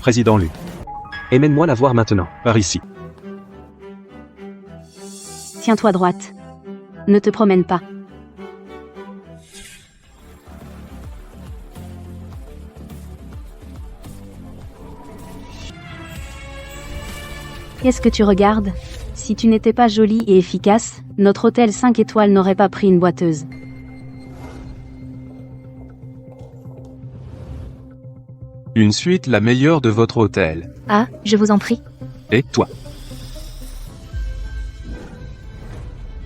Président Lu. Emmène-moi la voir maintenant. Par ici. Tiens-toi droite. Ne te promène pas. Qu'est-ce que tu regardes? Si tu n'étais pas jolie et efficace, notre hôtel 5 étoiles n'aurait pas pris une boiteuse. Une suite la meilleure de votre hôtel. Ah, je vous en prie. Et toi?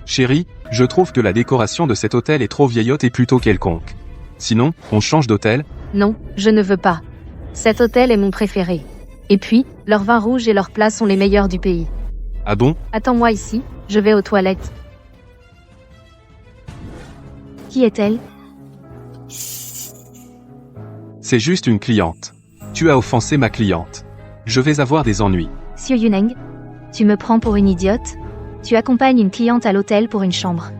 Chérie, je trouve que la décoration de cet hôtel est trop vieillotte et plutôt quelconque. Sinon, on change d'hôtel? Non, je ne veux pas. Cet hôtel est mon préféré. Et puis, leurs vins rouges et leurs plats sont les meilleurs du pays. Ah bon? Attends-moi ici, je vais aux toilettes. Qui est-elle? C'est juste une cliente. Tu as offensé ma cliente. Je vais avoir des ennuis. Xiu Yuneng, tu me prends pour une idiote? Tu accompagnes une cliente à l'hôtel pour une chambre.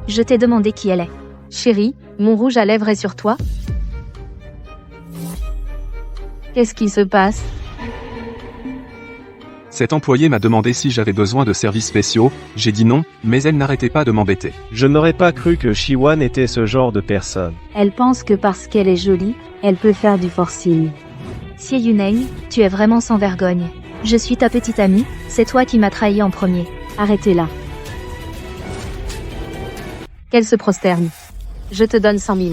Je t'ai demandé qui elle est. Chérie, mon rouge à lèvres est sur toi? Qu'est-ce qui se passe? Cet employé m'a demandé si j'avais besoin de services spéciaux, j'ai dit non, mais elle n'arrêtait pas de m'embêter. Je n'aurais pas cru que Shiwan était ce genre de personne. Elle pense que parce qu'elle est jolie, elle peut faire du forcing. Xie Yuneng, tu es vraiment sans vergogne. Je suis ta petite amie, c'est toi qui m'as trahi en premier. Arrêtez-la. Qu'elle se prosterne. Je te donne 100 000.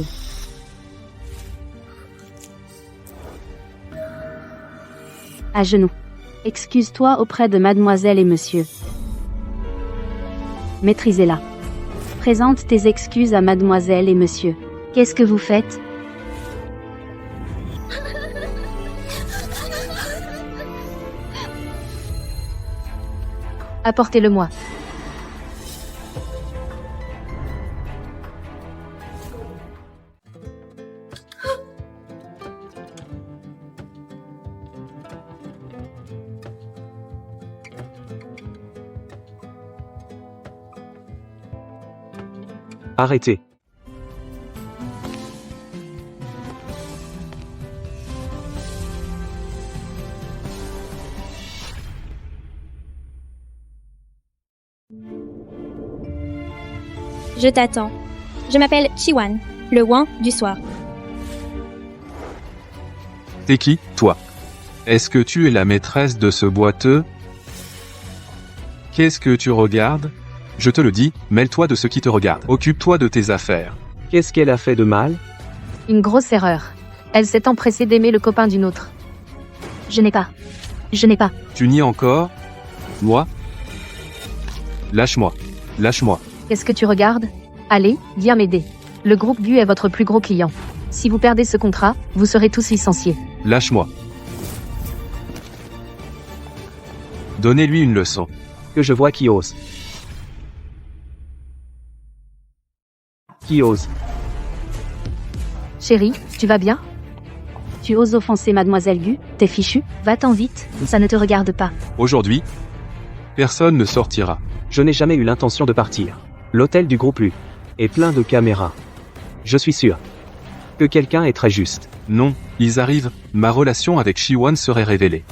À genoux. Excuse-toi auprès de mademoiselle et monsieur. Maîtrisez-la. Présente tes excuses à mademoiselle et monsieur. Qu'est-ce que vous faites? Apportez-le-moi. Arrêtez. Je t'attends. Je m'appelle Chiwan, le Wan du soir. T'es qui, toi? Est-ce que tu es la maîtresse de ce boiteux? Qu'est-ce que tu regardes? Je te le dis, mêle-toi de ce qui te regarde. Occupe-toi de tes affaires. Qu'est-ce qu'elle a fait de mal? Une grosse erreur. Elle s'est empressée d'aimer le copain d'une autre. Je n'ai pas. Tu nies encore? Moi? Lâche-moi. Lâche-moi. Qu'est-ce que tu regardes? Allez, viens m'aider. Le groupe Gu est votre plus gros client. Si vous perdez ce contrat, vous serez tous licenciés. Lâche-moi. Donnez-lui une leçon. Que je vois qui ose. Qui ose. Chérie, tu vas bien? Tu oses offenser mademoiselle Gu? T'es fichu? Va-t'en vite, ça ne te regarde pas. Aujourd'hui, personne ne sortira. Je n'ai jamais eu l'intention de partir. L'hôtel du groupe Lu est plein de caméras. Je suis sûr que quelqu'un est très juste. Non, ils arrivent, ma relation avec Shiwan serait révélée.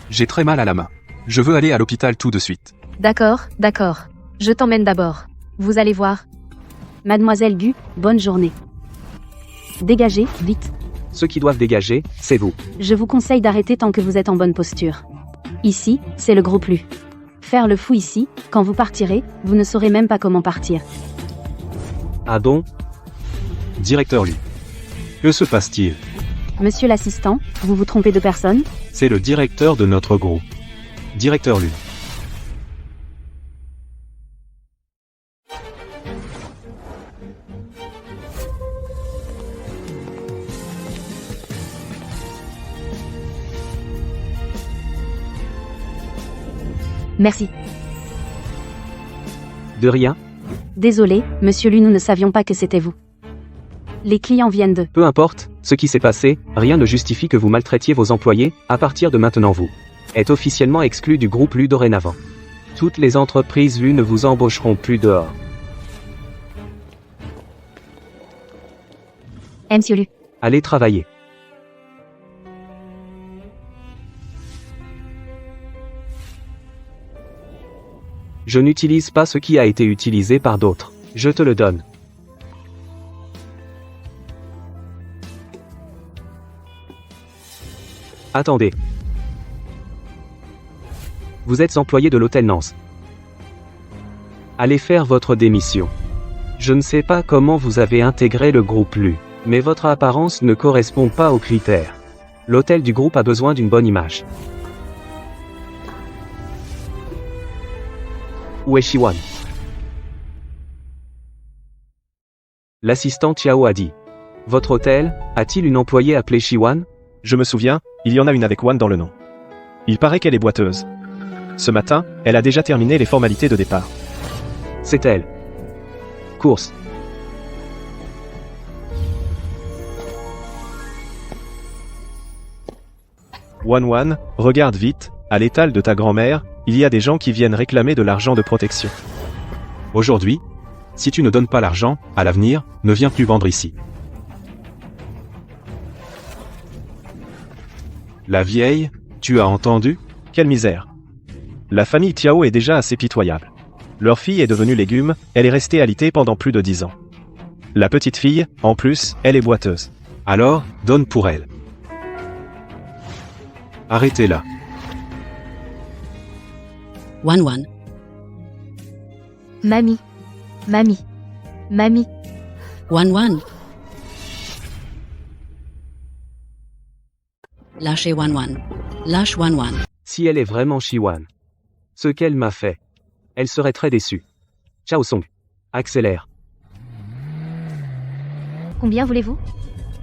J'ai très mal à la main. Je veux aller à l'hôpital tout de suite. D'accord. Je t'emmène d'abord. Vous allez voir. Mademoiselle Gu, bonne journée. Dégagez, vite. Ceux qui doivent dégager, c'est vous. Je vous conseille d'arrêter tant que vous êtes en bonne posture. Ici, c'est le groupe Lu. Faire le fou ici, quand vous partirez, vous ne saurez même pas comment partir. Ah bon? Directeur Lu. Que se passe-t-il? Monsieur l'assistant, vous vous trompez de personne? C'est le directeur de notre groupe. Directeur Lu. Merci. De rien? Désolé, monsieur Lu, nous ne savions pas que c'était vous. Les clients viennent de... Peu importe ce qui s'est passé, rien ne justifie que vous maltraitiez vos employés. À partir de maintenant, vous êtes officiellement exclu du groupe Lu dorénavant. Toutes les entreprises Lu ne vous embaucheront plus dehors. Monsieur Lu. Allez travailler. Je n'utilise pas ce qui a été utilisé par d'autres. Je te le donne. Attendez. Vous êtes employé de l'hôtel Nance. Allez faire votre démission. Je ne sais pas comment vous avez intégré le groupe Lu, mais votre apparence ne correspond pas aux critères. L'hôtel du groupe a besoin d'une bonne image. Où est Shiwan? L'assistant Chiao a dit. Votre hôtel, a-t-il une employée appelée Shiwan? Je me souviens, il y en a une avec Wan dans le nom. Il paraît qu'elle est boiteuse. Ce matin, elle a déjà terminé les formalités de départ. C'est elle. Course. Wan, regarde vite, à l'étal de ta grand-mère, il y a des gens qui viennent réclamer de l'argent de protection. Aujourd'hui, si tu ne donnes pas l'argent, à l'avenir, ne viens plus vendre ici. La vieille, tu as entendu? Quelle misère. La famille Tiao est déjà assez pitoyable. Leur fille est devenue légume, elle est restée alitée pendant plus de 10 ans. La petite fille, en plus, elle est boiteuse. Alors, donne pour elle. Arrêtez-la. Wan. Mamie. Mamie. Mamie. Wan. Lâchez Wan. Lâche Wan. Si elle est vraiment Shiwan. Ce qu'elle m'a fait. Elle serait très déçue. Chao Song. Accélère. Combien voulez-vous?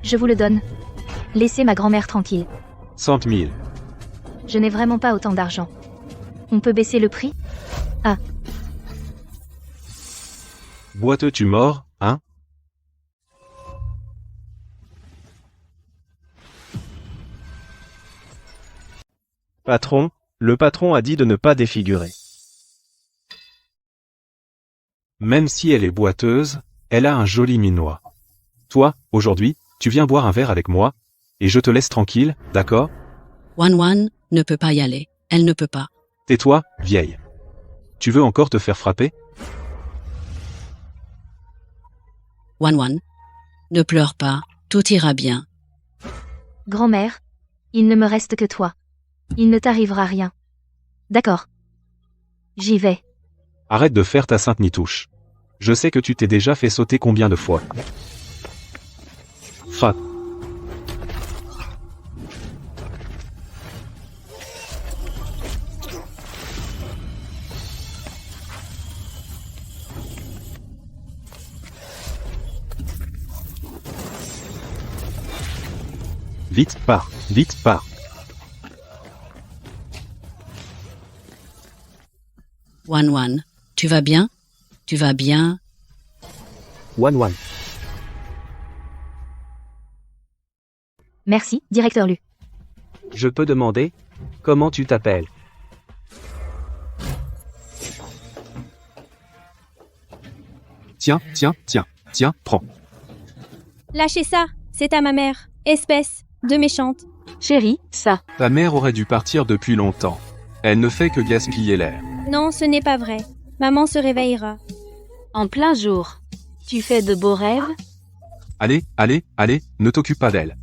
Je vous le donne. Laissez ma grand-mère tranquille. 100 000. Je n'ai vraiment pas autant d'argent. On peut baisser le prix? Ah, Boiteux tu mords, hein? Patron, le patron a dit de ne pas défigurer. Même si elle est boiteuse, elle a un joli minois. Toi, aujourd'hui, tu viens boire un verre avec moi, et je te laisse tranquille, d'accord? Wan ne peut pas y aller. Elle ne peut pas. Tais-toi, vieille. Tu veux encore te faire frapper? Wan. Ne pleure pas. Tout ira bien. grand-mère, il ne me reste que toi. Il ne t'arrivera rien. D'accord. J'y vais. Arrête de faire ta sainte nitouche. Je sais que tu t'es déjà fait sauter combien de fois. Frappe. Vite, pars. Vite, pars. Wan. Tu vas bien? Tu vas bien? Wan. Merci, directeur Lu. Je peux demander? Comment tu t'appelles? Tiens, prends. Lâchez ça, c'est à ma mère. Espèce de méchante. Chérie, ça. Ta mère aurait dû partir depuis longtemps. Elle ne fait que gaspiller l'air. Non, ce n'est pas vrai. Maman se réveillera. En plein jour. Tu fais de beaux rêves? Allez, ne t'occupe pas d'elle.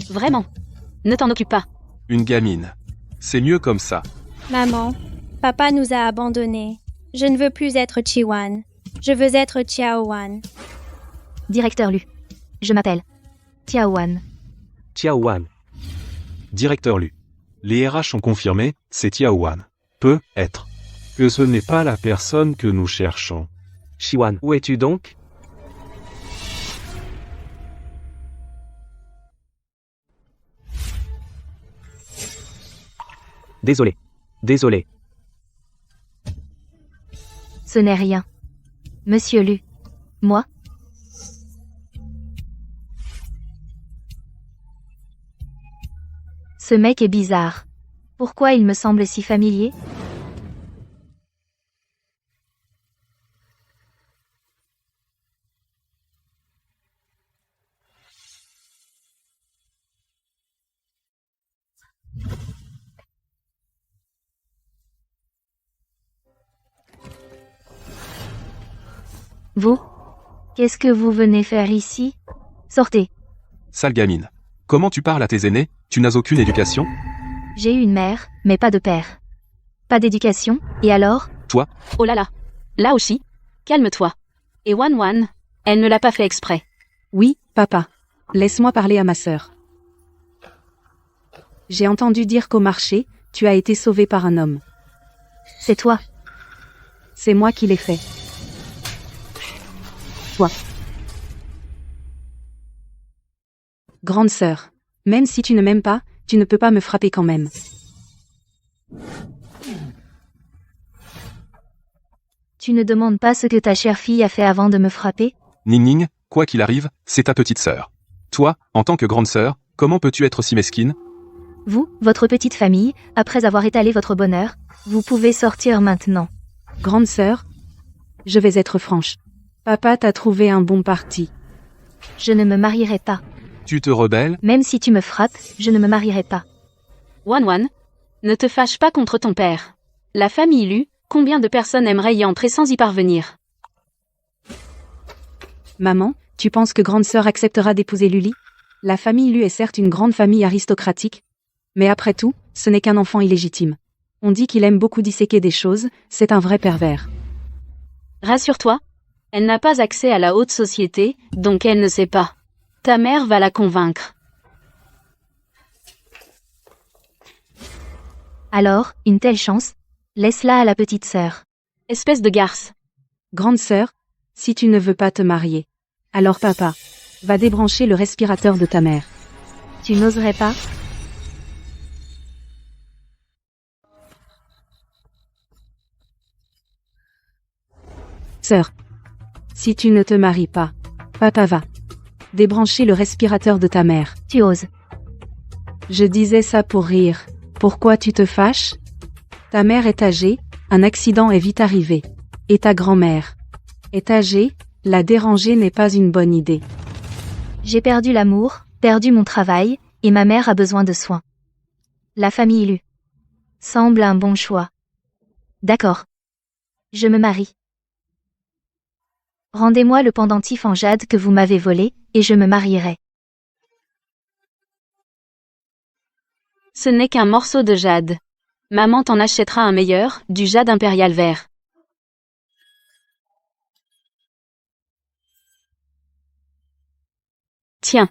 Vraiment. Ne t'en occupe pas. Une gamine. C'est mieux comme ça. Maman, papa nous a abandonnés. Je ne veux plus être Chiwan. Je veux être Chiaowan. Directeur Lu. Je m'appelle Tiaowan. Wan. Directeur Lu. Les RH ont confirmé, c'est Tiaowan. Peut être. Que ce n'est pas la personne que nous cherchons. Shiwan, où es-tu donc? Désolé. Ce n'est rien. Monsieur Lu. Moi? Ce mec est bizarre. Pourquoi il me semble si familier? Vous? Qu'est-ce que vous venez faire ici? Sortez. Sale gamine. Comment tu parles à tes aînés? Tu n'as aucune éducation? J'ai eu une mère, mais pas de père. Pas d'éducation, et alors? Oh là là. Là aussi. Calme-toi. Et Wan, elle ne l'a pas fait exprès. Oui, papa. Laisse-moi parler à ma sœur. J'ai entendu dire qu'au marché, tu as été sauvé par un homme. C'est toi. C'est moi qui l'ai fait. Toi. Grande sœur. Même si tu ne m'aimes pas, tu ne peux pas me frapper quand même. Tu ne demandes pas ce que ta chère fille a fait avant de me frapper? Ning Ning, quoi qu'il arrive, c'est ta petite sœur. Toi, en tant que grande sœur, comment peux-tu être si mesquine? Vous, votre petite famille, après avoir étalé votre bonheur, vous pouvez sortir maintenant. Grande sœur, je vais être franche. Papa t'a trouvé un bon parti. Je ne me marierai pas. Tu te rebelles? Même si tu me frappes, je ne me marierai pas. Wan, ne te fâche pas contre ton père. La famille Lu, combien de personnes aimeraient y entrer sans y parvenir? Maman, tu penses que grande sœur acceptera d'épouser Luli? La famille Lu est certes une grande famille aristocratique, mais après tout, ce n'est qu'un enfant illégitime. On dit qu'il aime beaucoup disséquer des choses, c'est un vrai pervers. Rassure-toi, elle n'a pas accès à la haute société, donc elle ne sait pas. Ta mère va la convaincre. Alors, une telle chance, laisse-la à la petite sœur. Espèce de garce. Grande sœur, si tu ne veux pas te marier, alors papa, va débrancher le respirateur de ta mère. Tu n'oserais pas? Sœur, si tu ne te maries pas, papa va débrancher le respirateur de ta mère. Tu oses. Je disais ça pour rire. Pourquoi tu te fâches? Ta mère est âgée, un accident est vite arrivé. Et ta grand-mère est âgée, la déranger n'est pas une bonne idée. J'ai perdu l'amour, perdu mon travail, et ma mère a besoin de soins. La famille Lu semble un bon choix. D'accord. Je me marie. Rendez-moi le pendentif en jade que vous m'avez volé, et je me marierai. Ce n'est qu'un morceau de jade. Maman t'en achètera un meilleur, du jade impérial vert. Tiens.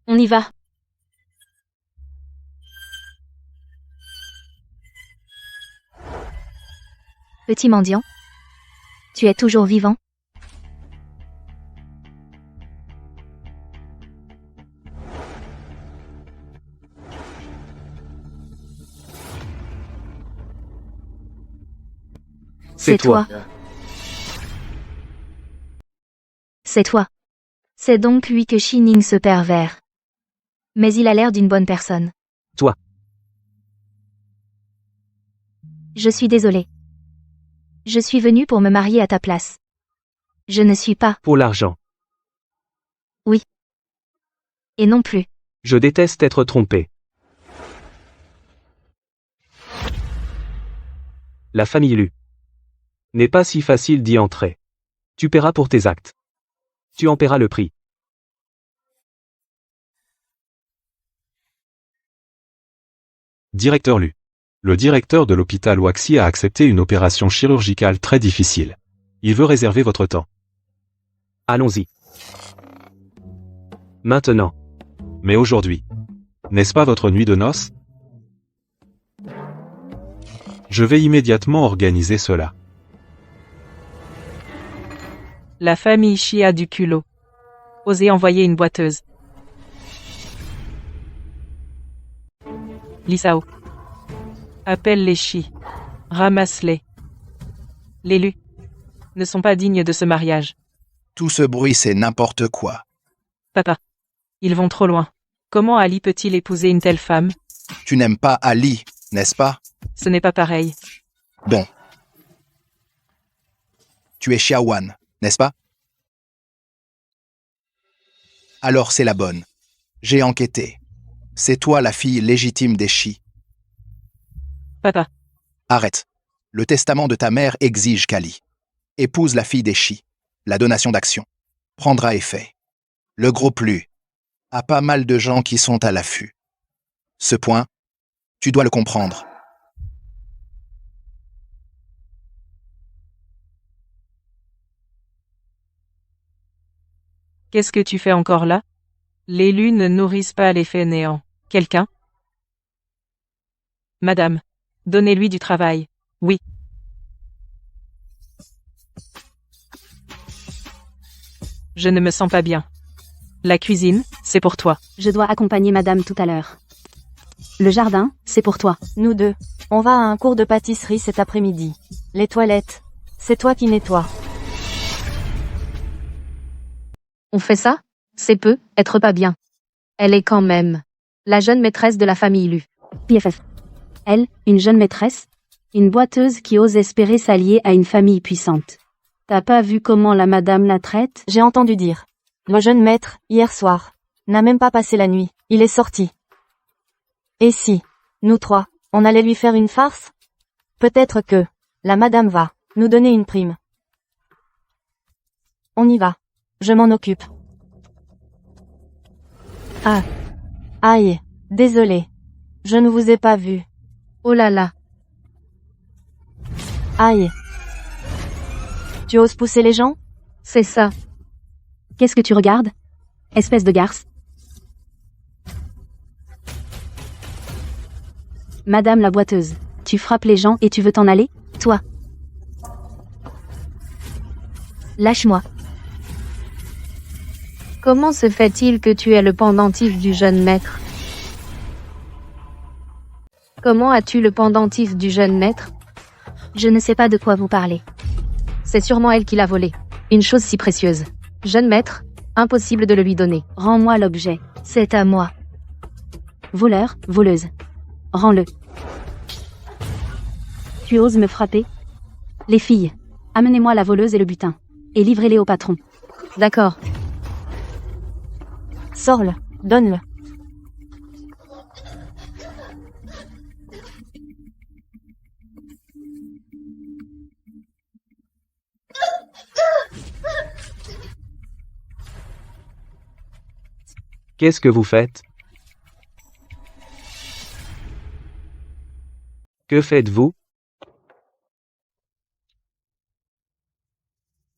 On y va. Petit mendiant. Tu es toujours vivant? C'est toi. C'est toi. C'est donc lui que Shining ce pervers. Mais il a l'air d'une bonne personne. Toi. Je suis désolée. Je suis venue pour me marier à ta place. Je ne suis pas. Pour l'argent. Et non plus. Je déteste être trompé. La famille Lu n'est pas si facile d'y entrer. Tu paieras pour tes actes. Tu en paieras le prix. Directeur Lu. Le directeur de l'hôpital Waxi a accepté une opération chirurgicale très difficile. Il veut réserver votre temps. Allons-y. Maintenant. Mais aujourd'hui. N'est-ce pas votre nuit de noces? Je vais immédiatement organiser cela. La famille Chi a du culot. Osez envoyer une boiteuse. Lisao. Appelle les Chi. Ramasse-les. Les Lu ne sont pas dignes de ce mariage. Tout ce bruit, c'est n'importe quoi. Papa. Ils vont trop loin. Comment Ali peut-il épouser une telle femme? Tu n'aimes pas Ali, n'est-ce pas? Ce n'est pas pareil. Bon. Tu es Xiaowan, n'est-ce pas? Alors c'est la bonne. J'ai enquêté. C'est toi la fille légitime des Chi. Papa. Arrête. Le testament de ta mère exige qu'Ali épouse la fille des Shi. La donation d'actions prendra effet. Le groupe Lu a pas mal de gens qui sont à l'affût. Ce point, tu dois le comprendre. Qu'est-ce que tu fais encore là? Les lus ne nourrissent pas les fainéants. Quelqu'un? Madame, donnez-lui du travail. Oui. Je ne me sens pas bien. La cuisine, c'est pour toi. Je dois accompagner madame tout à l'heure. Le jardin, c'est pour toi. Nous deux, on va à un cours de pâtisserie cet après-midi. Les toilettes, c'est toi qui nettoies. On fait ça? C'est peu, être pas bien. Elle est quand même la jeune maîtresse de la famille Lu. PFF. Elle, une jeune maîtresse? Une boiteuse qui ose espérer s'allier à une famille puissante. T'as pas vu comment la madame la traite? J'ai entendu dire. Le jeune maître, hier soir, n'a même pas passé la nuit, il est sorti. Et si, nous trois, on allait lui faire une farce? Peut-être que, la madame va, nous donner une prime. On y va. Je m'en occupe. Ah. Aïe, désolé. Je ne vous ai pas vu. Oh là là. Aïe. Tu oses pousser les gens? C'est ça. Qu'est-ce que tu regardes? Espèce de garce. Madame la boiteuse, tu frappes les gens et tu veux t'en aller? Toi. Lâche-moi. Comment se fait-il que tu es le pendentif du jeune maître? Comment as-tu le pendentif du jeune maître? Je ne sais pas de quoi vous parlez. C'est sûrement elle qui l'a volé. Une chose si précieuse. Jeune maître, impossible de le lui donner. Rends-moi l'objet. C'est à moi. Voleur, voleuse. Rends-le. Tu oses me frapper? Les filles, amenez-moi la voleuse et le butin. Et livrez-les au patron. D'accord. Sors-le, donne-le. Qu'est-ce que vous faites? Que faites-vous?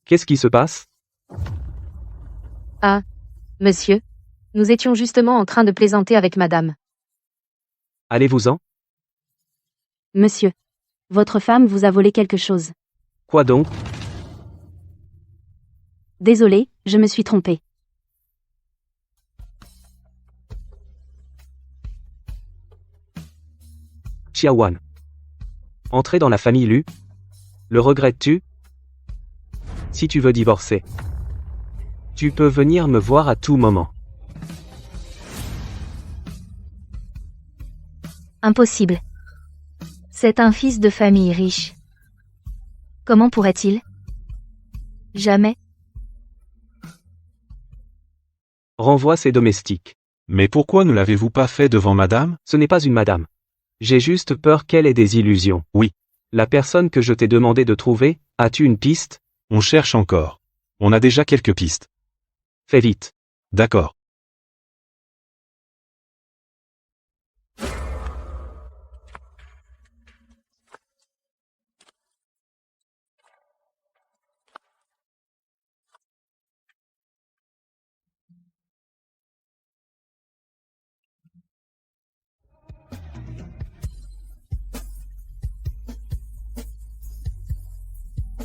Qu'est-ce qui se passe? Ah, monsieur, nous étions justement en train de plaisanter avec madame. Allez-vous-en? Monsieur, votre femme vous a volé quelque chose. Quoi donc? Désolé, je me suis trompée. Chiawan. Entrer dans la famille Lu? Le regrettes-tu? Si tu veux divorcer, tu peux venir me voir à tout moment. Impossible. C'est un fils de famille riche. Comment pourrait-il? Jamais. Renvoie ses domestiques. Mais pourquoi ne l'avez-vous pas fait devant madame? Ce n'est pas une madame. J'ai juste peur qu'elle ait des illusions. Oui. La personne que je t'ai demandé de trouver, as-tu une piste? On cherche encore. On a déjà quelques pistes. Fais vite. D'accord.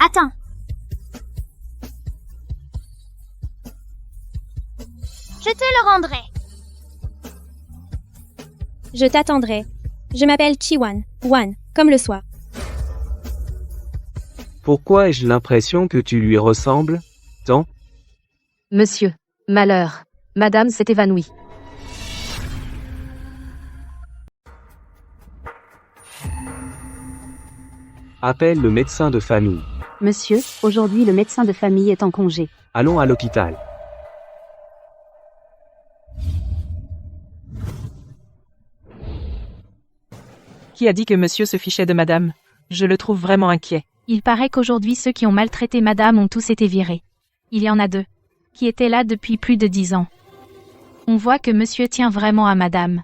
Attends. Je te le rendrai. Je t'attendrai. Je m'appelle Chiwan, Wan, comme le soir. Pourquoi ai-je l'impression que tu lui ressembles tant? Monsieur, malheur. Madame s'est évanouie. Appelle le médecin de famille. Monsieur, aujourd'hui le médecin de famille est en congé. Allons à l'hôpital. Qui a dit que monsieur se fichait de madame? Je le trouve vraiment inquiet. Il paraît qu'aujourd'hui ceux qui ont maltraité madame ont tous été virés. Il y en a 2. Qui étaient là depuis plus de 10 ans. On voit que monsieur tient vraiment à madame.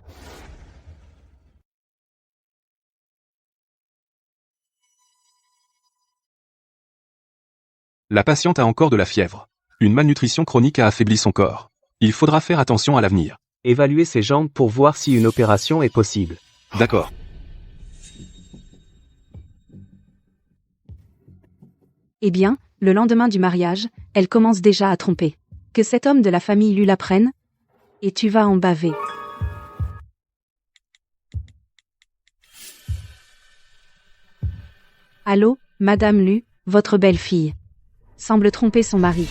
La patiente a encore de la fièvre. Une malnutrition chronique a affaibli son corps. Il faudra faire attention à l'avenir. Évaluez ses jambes pour voir si une opération est possible. D'accord. Eh bien, le lendemain du mariage, elle commence déjà à tromper. Que cet homme de la famille Lu la prenne. Et tu vas en baver. Allô, Madame Lu, votre belle-fille. Semble tromper son mari.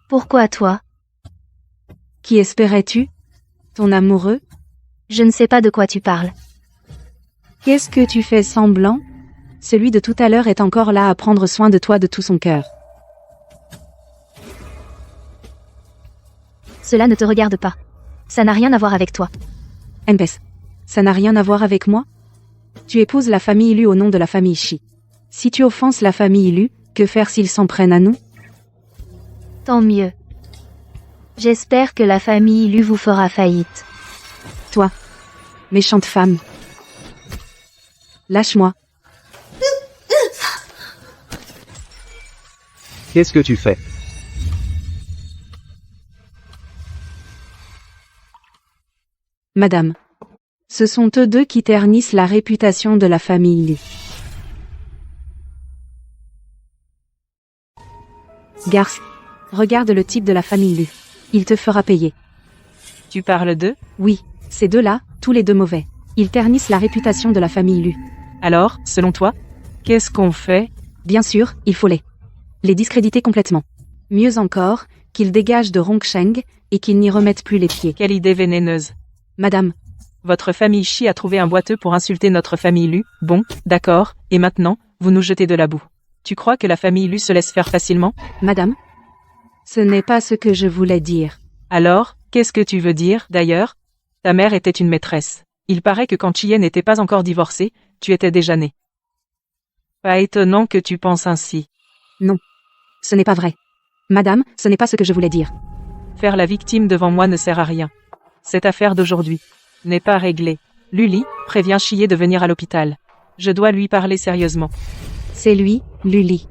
Pourquoi toi? Qui espérais-tu? Ton amoureux? Je ne sais pas de quoi tu parles. Qu'est-ce que tu fais semblant? Celui de tout à l'heure est encore là à prendre soin de toi de tout son cœur. Cela ne te regarde pas. Ça n'a rien à voir avec toi. Mpes. Ça n'a rien à voir avec moi? Tu épouses la famille Lu au nom de la famille Shi. Si tu offenses la famille Lu, que faire s'ils s'en prennent à nous? Tant mieux. J'espère que la famille Lu vous fera faillite. Toi, méchante femme. Lâche-moi. Qu'est-ce que tu fais? Madame. Ce sont eux deux qui ternissent la réputation de la famille Lu. Garce. Regarde le type de la famille Lu. Il te fera payer. Tu parles d'eux? Oui, ces deux-là, tous les deux mauvais. Ils ternissent la réputation de la famille Lu. Alors, selon toi, qu'est-ce qu'on fait? Bien sûr, il faut les discréditer complètement. Mieux encore, qu'ils dégagent de Rongsheng, et qu'ils n'y remettent plus les pieds. Quelle idée vénéneuse. Madame. Votre famille Shi a trouvé un boiteux pour insulter notre famille Lu. Bon, d'accord, et maintenant, vous nous jetez de la boue. Tu crois que la famille Lu se laisse faire facilement? Madame. Ce n'est pas ce que je voulais dire. Alors, qu'est-ce que tu veux dire, d'ailleurs? Ta mère était une maîtresse. Il paraît que quand Chien n'était pas encore divorcée, tu étais déjà né. Pas étonnant que tu penses ainsi. Non. Ce n'est pas vrai. Madame, ce n'est pas ce que je voulais dire. Faire la victime devant moi ne sert à rien. Cette affaire d'aujourd'hui n'est pas réglée. Luli, préviens Chier de venir à l'hôpital. Je dois lui parler sérieusement. C'est lui, Luli.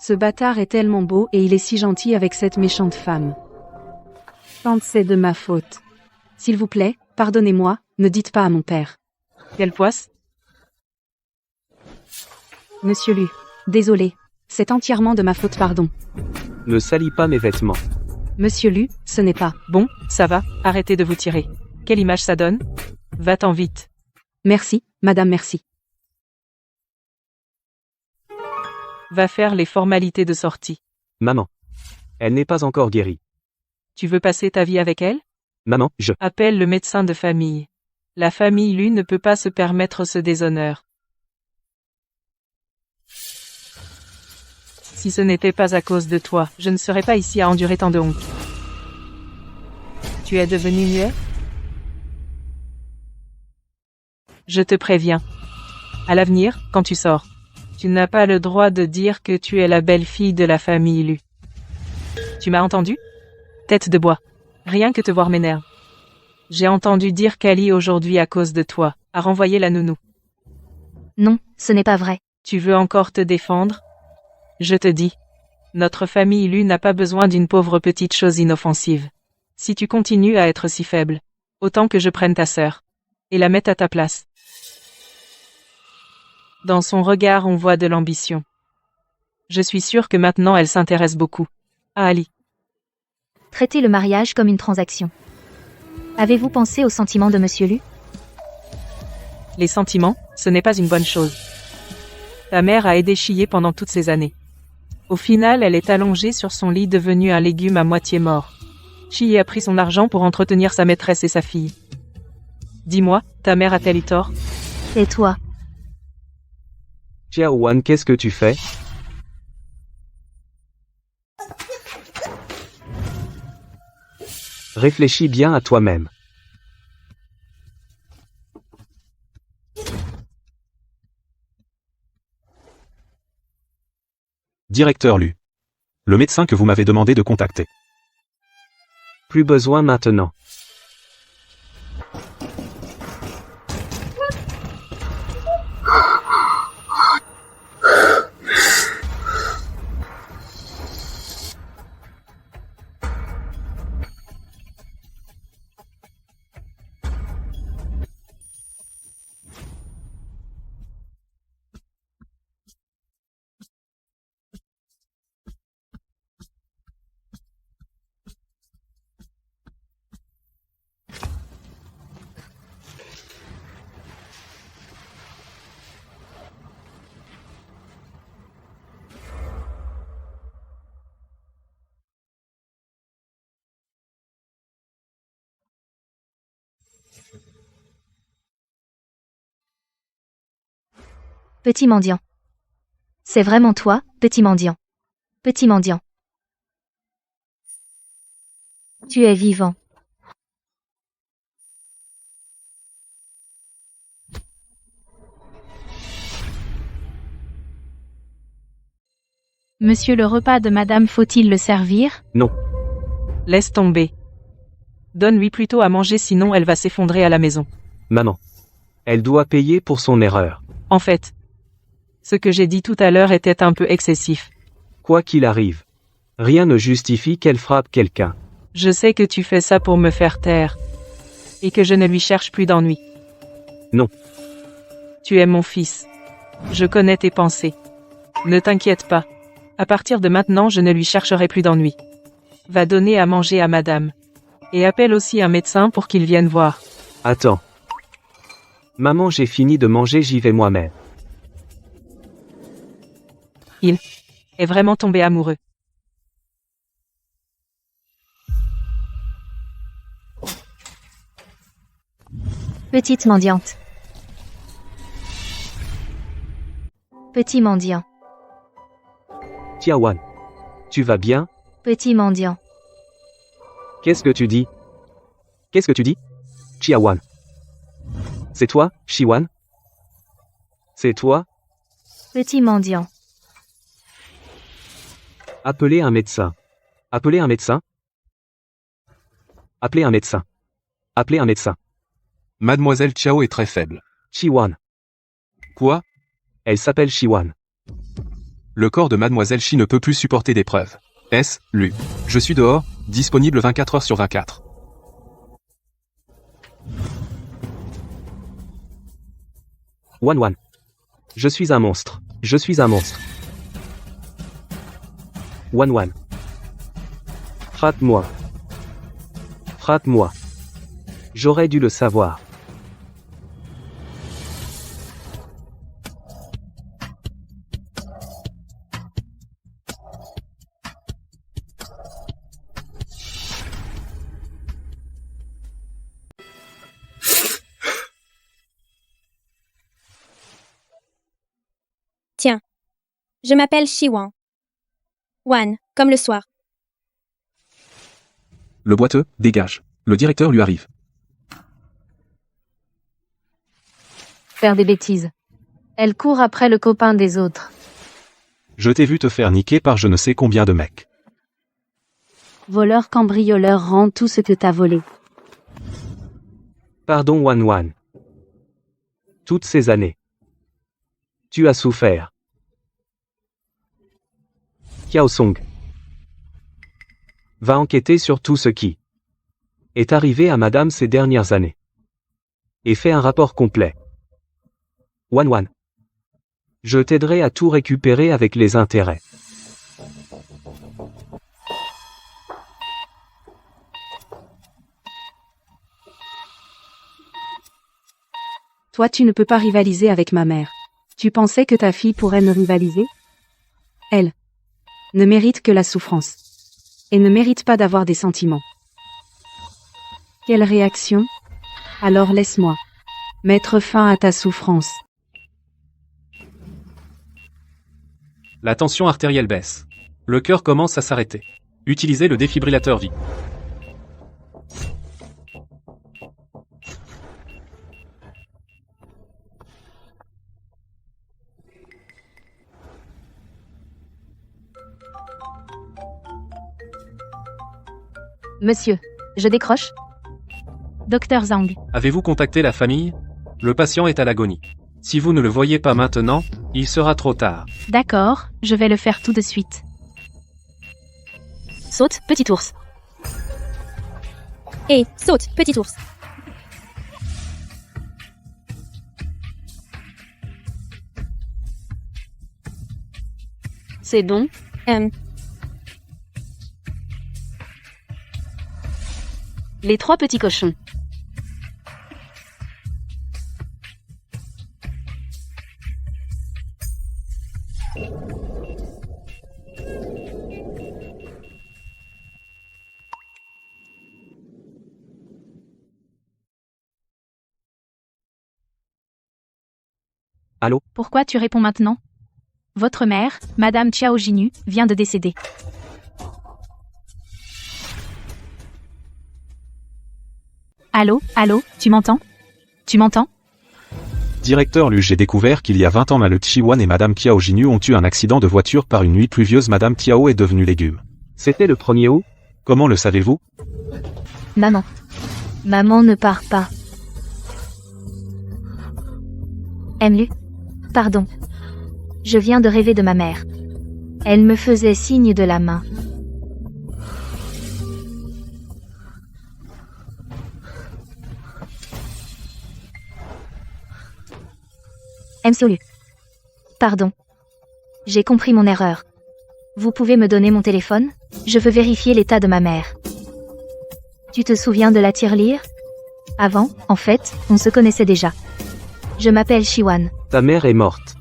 Ce bâtard est tellement beau et il est si gentil avec cette méchante femme. Quand c'est de ma faute. S'il vous plaît, pardonnez-moi, ne dites pas à mon père. Quelle poisse? Monsieur Lu, désolé. C'est entièrement de ma faute, pardon. Ne salis pas mes vêtements. Monsieur Lu, ce n'est pas. Bon, ça va, arrêtez de vous tirer. Quelle image ça donne? Va-t'en vite. Merci, madame, merci. Va faire les formalités de sortie. Maman. Elle n'est pas encore guérie. Tu veux passer ta vie avec elle? Maman, je... Appelle le médecin de famille. La famille Lu ne peut pas se permettre ce déshonneur. Si ce n'était pas à cause de toi, je ne serais pas ici à endurer tant de honte. Tu es devenu muet? Je te préviens. À l'avenir, quand tu sors, tu n'as pas le droit de dire que tu es la belle-fille de la famille Lu. Tu m'as entendu? Tête de bois. Rien que te voir m'énerve. J'ai entendu dire qu'Ali aujourd'hui à cause de toi, a renvoyé la nounou. Non, ce n'est pas vrai. Tu veux encore te défendre? Je te dis. Notre famille Lu n'a pas besoin d'une pauvre petite chose inoffensive. Si tu continues à être si faible, autant que je prenne ta sœur et la mette à ta place. Dans son regard on voit de l'ambition. Je suis sûre que maintenant elle s'intéresse beaucoup à Ali. Traitez le mariage comme une transaction. Avez-vous pensé aux sentiments de Monsieur Lu? Les sentiments, ce n'est pas une bonne chose. Ta mère a aidé Chie pendant toutes ces années. Au final, elle est allongée sur son lit devenu un légume à moitié mort. Chie a pris son argent pour entretenir sa maîtresse et sa fille. Dis-moi, ta mère a-t-elle eu tort? C'est toi. Xiaowan, qu'est-ce que tu fais? Réfléchis bien à toi-même. Directeur Lu. Le médecin que vous m'avez demandé de contacter. Plus besoin maintenant. Petit mendiant. C'est vraiment toi, petit mendiant. Petit mendiant. Tu es vivant. Monsieur, le repas de madame, faut-il le servir? Non. Laisse tomber. Donne-lui plutôt à manger sinon elle va s'effondrer à la maison. Maman. Elle doit payer pour son erreur. En fait, ce que j'ai dit tout à l'heure était un peu excessif. Quoi qu'il arrive, rien ne justifie qu'elle frappe quelqu'un. Je sais que tu fais ça pour me faire taire. Et que je ne lui cherche plus d'ennui. Non. Tu es mon fils. Je connais tes pensées. Ne t'inquiète pas. À partir de maintenant, je ne lui chercherai plus d'ennui. Va donner à manger à madame. Et appelle aussi un médecin pour qu'il vienne voir. Attends. Maman, j'ai fini de manger, j'y vais moi-même. Il est vraiment tombé amoureux. Petite mendiante. Petit mendiant. Xiaowan. Tu vas bien? Petit mendiant. Qu'est-ce que tu dis? Qu'est-ce que tu dis? Xiaowan. C'est toi, Xiwan? C'est toi? Petit mendiant. Appelez un médecin. Appelez un médecin. Appelez un médecin. Appelez un médecin. Mademoiselle Xiao est très faible. Xiwan. Quoi? Elle s'appelle Xiwan. Le corps de Mademoiselle Chi ne peut plus supporter d'épreuves. S. Lu. Je suis dehors, disponible 24 heures sur 24. Wan. Je suis un monstre. Je suis un monstre. Wan. Frappe-moi. Frappe-moi. J'aurais dû le savoir. Tiens. Je m'appelle Xiwan. Wan, comme le soir. Le boiteux, dégage. Le directeur lui arrive. Faire des bêtises. Elle court après le copain des autres. Je t'ai vu te faire niquer par je ne sais combien de mecs. Voleur cambrioleur, rends tout ce que t'as volé. Pardon Wan. Toutes ces années. Tu as souffert. Kiao Song. Va enquêter sur tout ce qui est arrivé à madame ces dernières années. Et fais un rapport complet. Wan. Je t'aiderai à tout récupérer avec les intérêts. Toi tu ne peux pas rivaliser avec ma mère. Tu pensais que ta fille pourrait me rivaliser? Elle ne mérite que la souffrance. Et ne mérite pas d'avoir des sentiments. Quelle réaction? Alors laisse-moi mettre fin à ta souffrance. La tension artérielle baisse. Le cœur commence à s'arrêter. Utilisez le défibrillateur vie. Monsieur, je décroche. Docteur Zhang. Avez-vous contacté la famille? Le patient est à l'agonie. Si vous ne le voyez pas maintenant, il sera trop tard. D'accord, je vais le faire tout de suite. Saute, petit ours. Hé, saute, petit ours. C'est bon? Les 3 petits cochons. Allô? Pourquoi tu réponds maintenant? Votre mère, Madame Chiao Jinu, vient de décéder. Allô, allô, tu m'entends? Tu m'entends? Directeur Lu, j'ai découvert qu'il y a 20 ans Malle Chiwan et Madame Kiao Jinu ont eu un accident de voiture par une nuit pluvieuse. Madame Kiao est devenue légume. C'était le 1er août? Comment le savez-vous? Maman. Maman ne part pas. Emlu. Pardon. Je viens de rêver de ma mère. Elle me faisait signe de la main. Msolu. Pardon. J'ai compris mon erreur. Vous pouvez me donner mon téléphone? Je veux vérifier l'état de ma mère. Tu te souviens de la tirelire? Avant, en fait, on se connaissait déjà. Je m'appelle Chiwan. Ta mère est morte.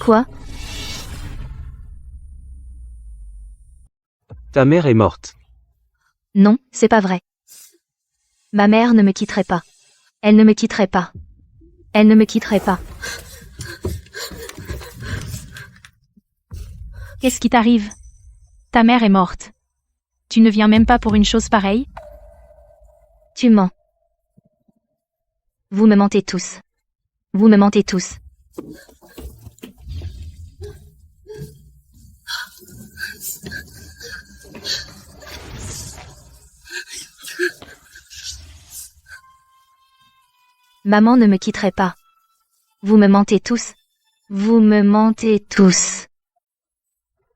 Quoi? Ta mère est morte. Non, c'est pas vrai. Ma mère ne me quitterait pas. Elle ne me quitterait pas. Elle ne me quitterait pas. Qu'est-ce qui t'arrive? Ta mère est morte. Tu ne viens même pas pour une chose pareille? Tu mens. Vous me mentez tous. Vous me mentez tous. Maman ne me quitterait pas. Vous me mentez tous. Vous me mentez tous.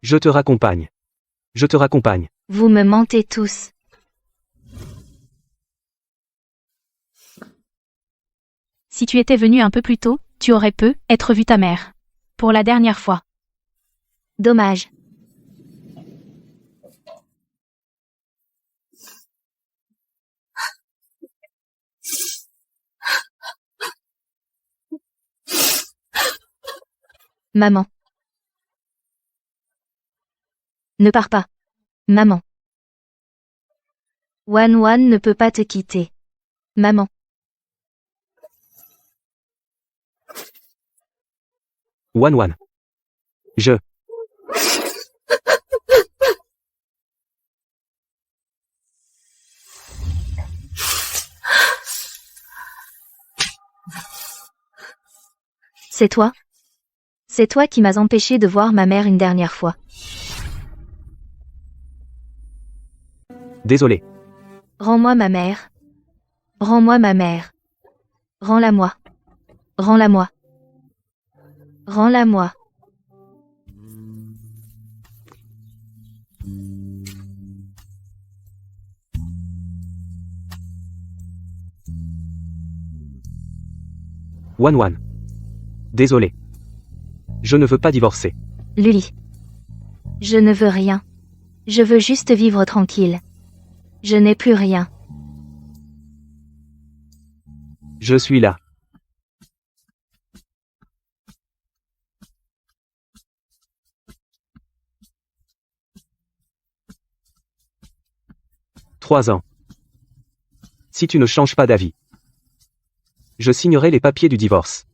Je te raccompagne. Je te raccompagne. Vous me mentez tous. Si tu étais venu un peu plus tôt, tu aurais être vu ta mère. Pour la dernière fois. Dommage. Maman. Ne pars pas. Maman. Wan Wan ne peut pas te quitter. Maman. Wan Wan. Je. C'est toi? C'est toi qui m'as empêché de voir ma mère une dernière fois. Désolé. Rends-moi ma mère. Rends-moi ma mère. Rends-la-moi. Rends-la-moi. Rends-la-moi. Wan Wan. Désolé. Je ne veux pas divorcer. Luli. Je ne veux rien. Je veux juste vivre tranquille. Je n'ai plus rien. Je suis là. 3 ans. Si tu ne changes pas d'avis, je signerai les papiers du divorce.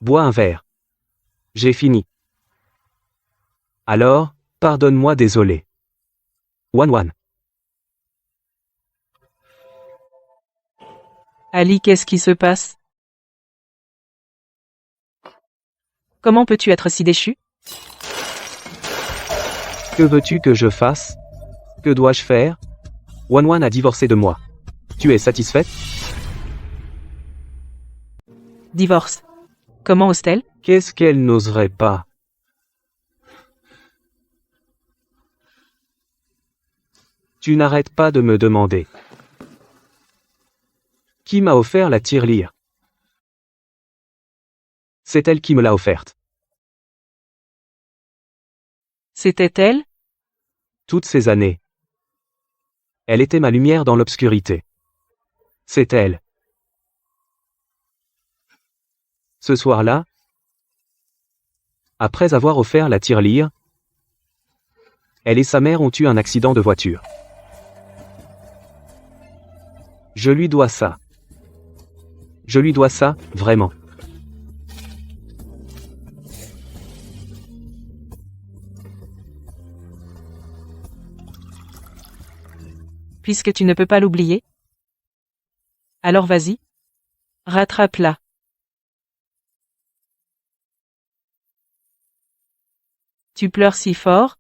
Bois un verre. J'ai fini. Alors, pardonne-moi, désolé. Wan. Ali, qu'est-ce qui se passe? Comment peux-tu être si déchu? Que veux-tu que je fasse? Que dois-je faire? Wan a divorcé de moi. Tu es satisfaite? Divorce. Comment ose-t-elle? Qu'est-ce qu'elle n'oserait pas? Tu n'arrêtes pas de me demander. Qui m'a offert la tirelire? C'est elle qui me l'a offerte. C'était elle? Toutes ces années. Elle était ma lumière dans l'obscurité. C'est elle. Ce soir-là, après avoir offert la tirelire, elle et sa mère ont eu un accident de voiture. Je lui dois ça. Je lui dois ça, vraiment. Puisque tu ne peux pas l'oublier, alors vas-y, rattrape-la. Tu pleures si fort?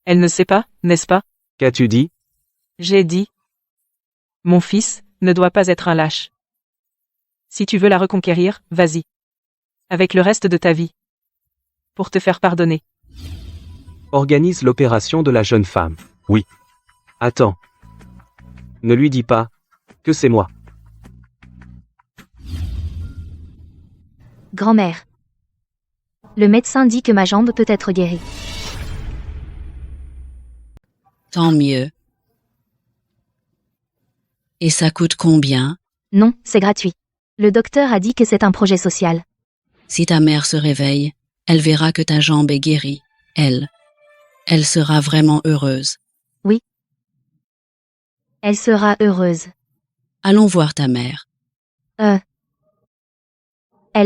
Elle ne sait pas, n'est-ce pas? Qu'as-tu dit? J'ai dit. Mon fils ne doit pas être un lâche. Si tu veux la reconquérir, vas-y. Avec le reste de ta vie. Pour te faire pardonner. Organise l'opération de la jeune femme. Oui. Attends. Ne lui dis pas que c'est moi. Grand-mère. Le médecin dit que ma jambe peut être guérie. Tant mieux. Et ça coûte combien? Non, c'est gratuit. Le docteur a dit que c'est un projet social. Si ta mère se réveille, elle verra que ta jambe est guérie. Elle sera vraiment heureuse. Oui. Elle sera heureuse. Allons voir ta mère. Elle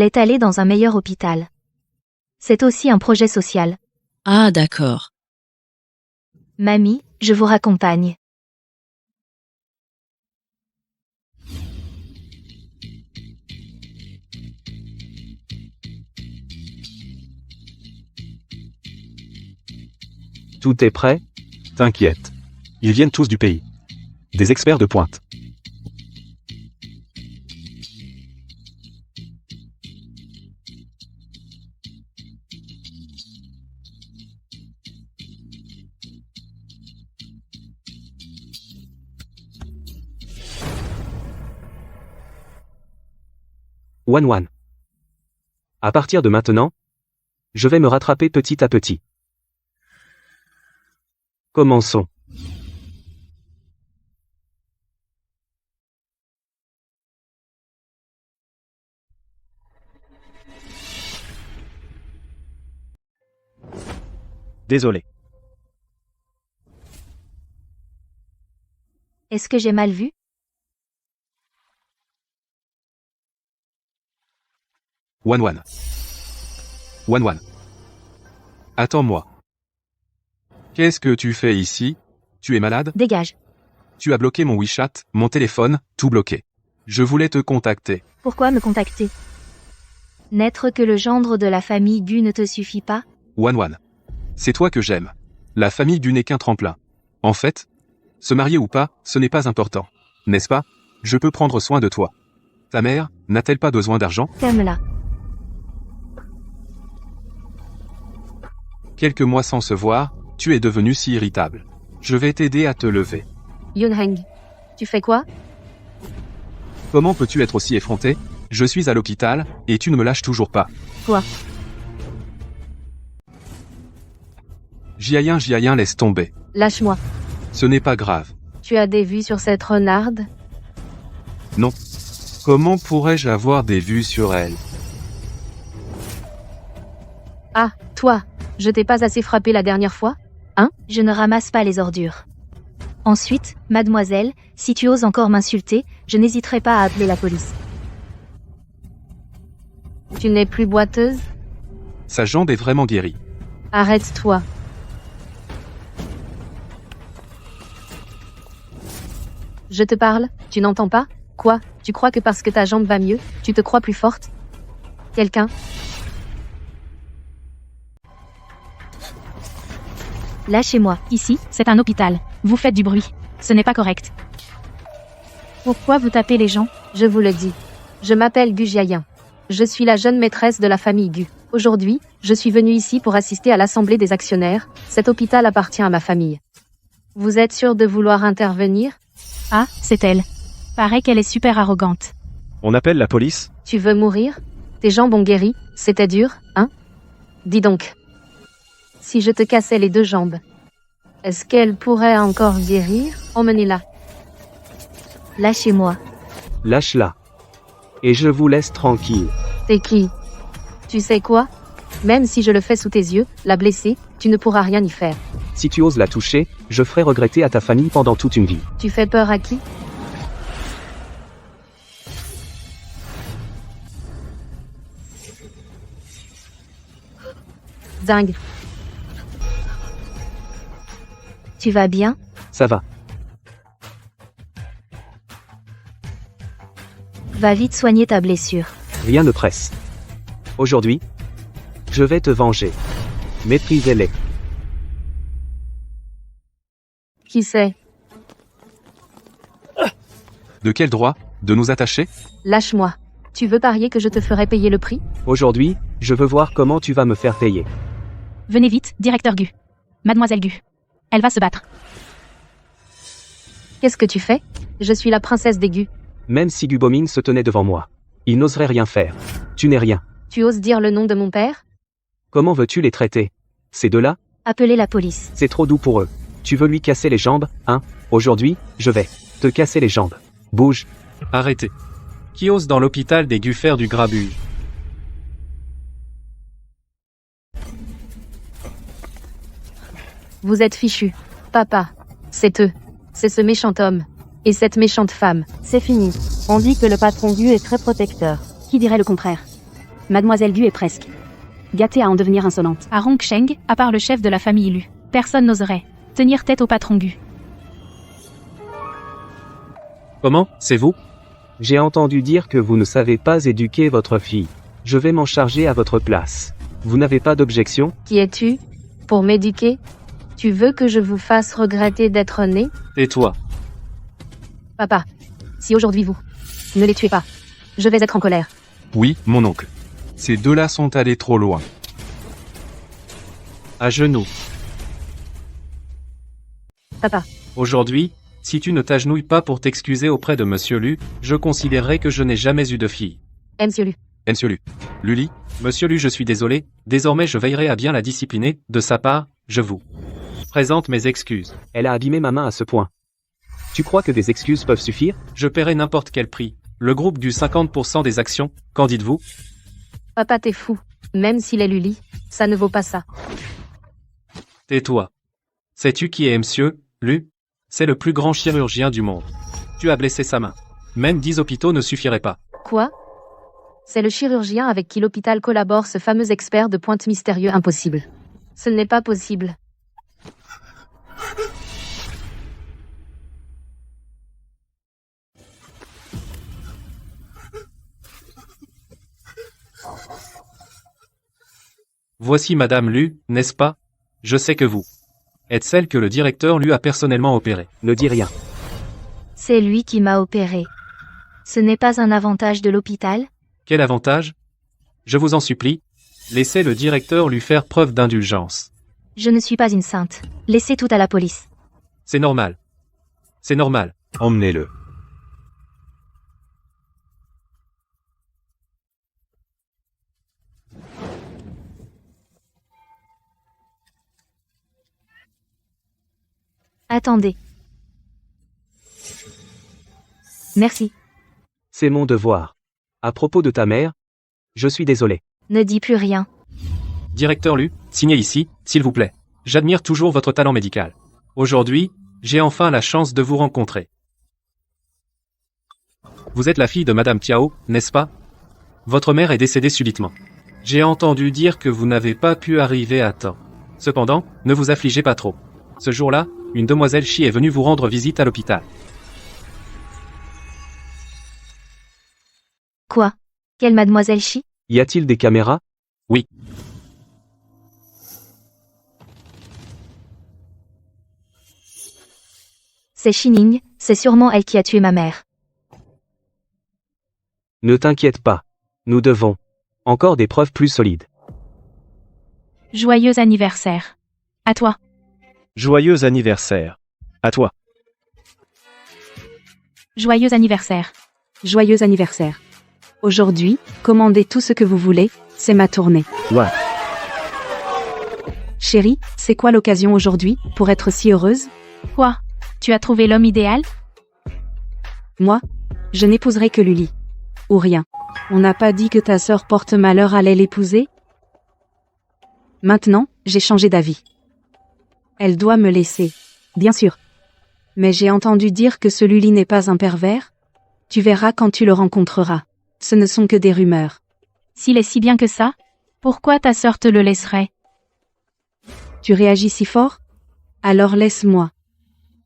est allée dans un meilleur hôpital. C'est aussi un projet social. Ah, d'accord. Mamie, je vous raccompagne. Tout est prêt? T'inquiète. Ils viennent tous du pays. Des experts de pointe. Wan. À partir de maintenant, je vais me rattraper petit à petit. Commençons. Désolé. Est-ce que j'ai mal vu? Wan. Attends-moi. Qu'est-ce que tu fais ici? Tu es malade? Dégage. Tu as bloqué mon WeChat, mon téléphone, tout bloqué. Je voulais te contacter. Pourquoi me contacter? N'être que le gendre de la famille Gu ne te suffit pas? Wan. C'est toi que j'aime. La famille du n'est qu'un tremplin. En fait, se marier ou pas, ce n'est pas important. N'est-ce pas? Je peux prendre soin de toi. Ta mère, n'a-t-elle pas besoin d'argent? Calme-la. Quelques mois sans se voir, tu es devenu si irritable. Je vais t'aider à te lever. Yunheng, tu fais quoi? Comment peux-tu être aussi effronté? Je suis à l'hôpital, et tu ne me lâches toujours pas. Quoi? Jiayin, laisse tomber. Lâche-moi. Ce n'est pas grave. Tu as des vues sur cette renarde? Non. Comment pourrais-je avoir des vues sur elle? Ah, toi, je t'ai pas assez frappé la dernière fois? Je ne ramasse pas les ordures. Ensuite, mademoiselle, si tu oses encore m'insulter, je n'hésiterai pas à appeler la police. Tu n'es plus boiteuse? Sa jambe est vraiment guérie. Arrête-toi. Je te parle, tu n'entends pas? Quoi? Tu crois que parce que ta jambe va mieux, tu te crois plus forte? Quelqu'un? Lâchez-moi, ici, c'est un hôpital. Vous faites du bruit. Ce n'est pas correct. Pourquoi vous tapez les gens? Je vous le dis. Je m'appelle Gu Jiayin. Je suis la jeune maîtresse de la famille Gu. Aujourd'hui, je suis venue ici pour assister à l'assemblée des actionnaires. Cet hôpital appartient à ma famille. Vous êtes sûr de vouloir intervenir? Ah, c'est elle. Paraît qu'elle est super arrogante. On appelle la police? Tu veux mourir? Tes jambes ont guéri, c'était dur, hein? Dis donc. Si je te cassais les deux jambes, est-ce qu'elle pourrait encore guérir? Emmenez-la. Lâchez-moi. Lâche-la. Et je vous laisse tranquille. T'es qui? Tu sais quoi? Même si je le fais sous tes yeux, la blesser, tu ne pourras rien y faire. Si tu oses la toucher, je ferai regretter à ta famille pendant toute une vie. Tu fais peur à qui? Dingue. Tu vas bien? Ça va. Va vite soigner ta blessure. Rien ne presse. Aujourd'hui, je vais te venger. Méprisez-les. Qui c'est? De quel droit? De nous attacher? Lâche-moi. Tu veux parier que je te ferai payer le prix? Aujourd'hui, je veux voir comment tu vas me faire payer. Venez vite, directeur Gu. Mademoiselle Gu. Elle va se battre. Qu'est-ce que tu fais? Je suis la princesse des Gu. Même si Gubomine se tenait devant moi, il n'oserait rien faire. Tu n'es rien. Tu oses dire le nom de mon père? Comment veux-tu les traiter? Ces deux-là? Appelez la police. C'est trop doux pour eux. Tu veux lui casser les jambes, hein? Aujourd'hui, je vais te casser les jambes. Bouge. Arrêtez. Qui ose dans l'hôpital des Gu faire du grabuge? Vous êtes fichus. Papa. C'est eux. C'est ce méchant homme. Et cette méchante femme. C'est fini. On dit que le patron Gu est très protecteur. Qui dirait le contraire? Mademoiselle Gu est presque gâtée à en devenir insolente. À Rongsheng, à part le chef de la famille Lu, personne n'oserait tenir tête au patron Gu. Comment? C'est vous? J'ai entendu dire que vous ne savez pas éduquer votre fille. Je vais m'en charger à votre place. Vous n'avez pas d'objection? Qui es-tu? Pour m'éduquer? Tu veux que je vous fasse regretter d'être né? Et toi? Papa. Si aujourd'hui vous ne les tuez pas, je vais être en colère. Oui, mon oncle. Ces deux-là sont allés trop loin. À genoux. Papa. Aujourd'hui, si tu ne t'agenouilles pas pour t'excuser auprès de Monsieur Lu, je considérerai que je n'ai jamais eu de fille. Monsieur Lu. Monsieur Lu. Luli? Monsieur Lu, je suis désolé, désormais je veillerai à bien la discipliner, de sa part, je vous présente mes excuses. Elle a abîmé ma main à ce point. Tu crois que des excuses peuvent suffire? Je paierai n'importe quel prix. Le groupe du 50% des actions, qu'en dites-vous? Papa, t'es fou. Même s'il est Luli, ça ne vaut pas ça. Tais-toi. Sais-tu qui est Monsieur Lu? C'est le plus grand chirurgien du monde. Tu as blessé sa main. Même 10 hôpitaux ne suffiraient pas. Quoi? C'est le chirurgien avec qui l'hôpital collabore, ce fameux expert de pointe mystérieux impossible. Ce n'est pas possible. Voici Madame Lu, n'est-ce pas? Je sais que vous êtes celle que le directeur Lu a personnellement opérée. Ne dis rien. C'est lui qui m'a opéré. Ce n'est pas un avantage de l'hôpital? Quel avantage? Je vous en supplie, laissez le directeur lui faire preuve d'indulgence. Je ne suis pas une sainte. Laissez tout à la police. C'est normal. C'est normal. Emmenez-le. Attendez. Merci. C'est mon devoir. À propos de ta mère, je suis désolé. Ne dis plus rien. Directeur Lu, signez ici, s'il vous plaît. J'admire toujours votre talent médical. Aujourd'hui, j'ai enfin la chance de vous rencontrer. Vous êtes la fille de Madame Tiao, n'est-ce pas? Votre mère est décédée subitement. J'ai entendu dire que vous n'avez pas pu arriver à temps. Cependant, ne vous affligez pas trop. Ce jour-là, une demoiselle Shi est venue vous rendre visite à l'hôpital. Quoi? Quelle mademoiselle Shi? Y a-t-il des caméras? Oui. C'est Shining, c'est sûrement elle qui a tué ma mère. Ne t'inquiète pas. Nous devons. Encore des preuves plus solides. Joyeux anniversaire. À toi. Joyeux anniversaire. À toi. Joyeux anniversaire. Joyeux anniversaire. Aujourd'hui, commandez tout ce que vous voulez, c'est ma tournée. Ouais. Chérie, c'est quoi l'occasion aujourd'hui, pour être si heureuse? Quoi? Tu as trouvé l'homme idéal? Moi? Je n'épouserai que Luli. Ou rien. On n'a pas dit que ta sœur porte malheur allait l'épouser? Maintenant, j'ai changé d'avis. Elle doit me laisser. Bien sûr. Mais j'ai entendu dire que ce Luli n'est pas un pervers? Tu verras quand tu le rencontreras. Ce ne sont que des rumeurs. S'il est si bien que ça, pourquoi ta sœur te le laisserait? Tu réagis si fort? Alors laisse-moi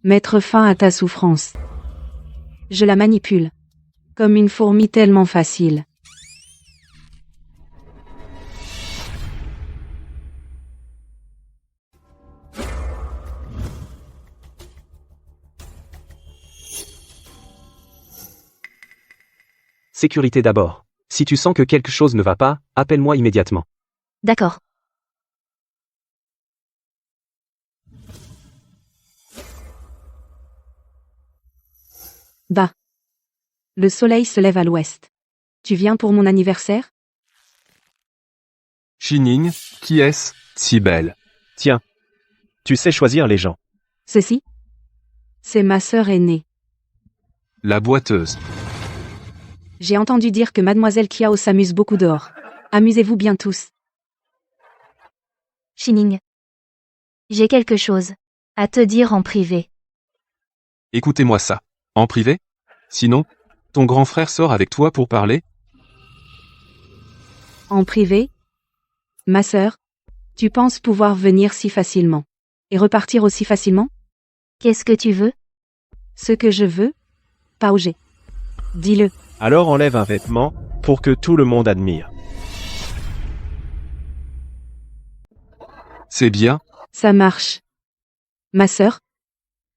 mettre fin à ta souffrance. Je la manipule. Comme une fourmi tellement facile. Sécurité d'abord. Si tu sens que quelque chose ne va pas, appelle-moi immédiatement. D'accord. Bah. Le soleil se lève à l'ouest. Tu viens pour mon anniversaire? Shining, qui est-ce, si belle? Tiens. Tu sais choisir les gens. Ceci? C'est ma sœur aînée. La boiteuse. J'ai entendu dire que mademoiselle Kiao s'amuse beaucoup dehors. Amusez-vous bien tous. Shining. J'ai quelque chose à te dire en privé. Écoutez-moi ça. En privé? Sinon, ton grand frère sort avec toi pour parler? En privé? Ma sœur? Tu penses pouvoir venir si facilement? Et repartir aussi facilement? Qu'est-ce que tu veux? Ce que je veux? Pauger. Dis-le. Alors enlève un vêtement, pour que tout le monde admire. C'est bien. Ça marche. Ma sœur?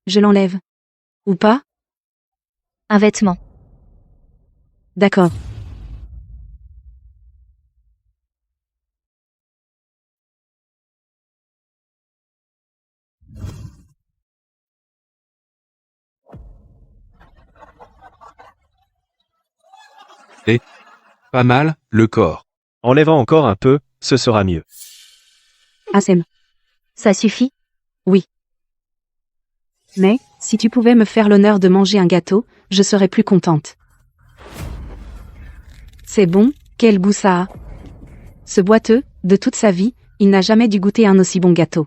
Je l'enlève. Ou pas? Un vêtement. D'accord. Et pas mal, le corps. Enlèvant encore un peu, ce sera mieux. Assem. Ça suffit? Oui. Mais, si tu pouvais me faire l'honneur de manger un gâteau, je serais plus contente. C'est bon, quel goût ça a. Ce boiteux, de toute sa vie, il n'a jamais dû goûter un aussi bon gâteau.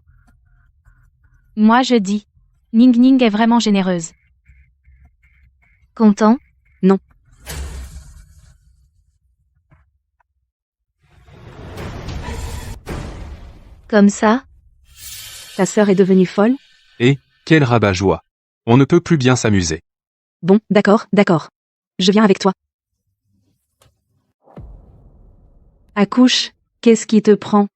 Moi je dis. Ning Ning est vraiment généreuse. Content? Non. Comme ça? Ta sœur est devenue folle? Et, quel rabat-joie. On ne peut plus bien s'amuser. Bon, d'accord, d'accord. Je viens avec toi. Accouche, qu'est-ce qui te prend?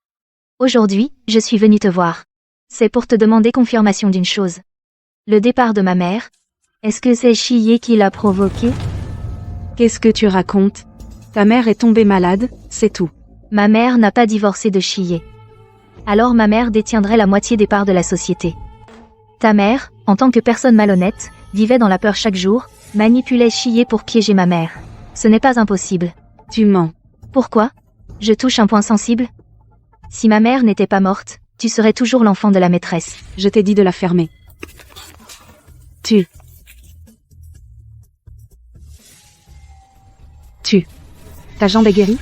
Aujourd'hui, je suis venue te voir. C'est pour te demander confirmation d'une chose. Le départ de ma mère. Est-ce que c'est Shiye qui l'a provoqué? Qu'est-ce que tu racontes? Ta mère est tombée malade, c'est tout. Ma mère n'a pas divorcé de Shiye. Alors ma mère détiendrait la moitié des parts de la société. Ta mère, en tant que personne malhonnête, vivait dans la peur chaque jour, manipulait Shiye pour piéger ma mère. Ce n'est pas impossible. Tu mens. Pourquoi? Je touche un point sensible? Si ma mère n'était pas morte, tu serais toujours l'enfant de la maîtresse. Je t'ai dit de la fermer. Ta jambe est guérie?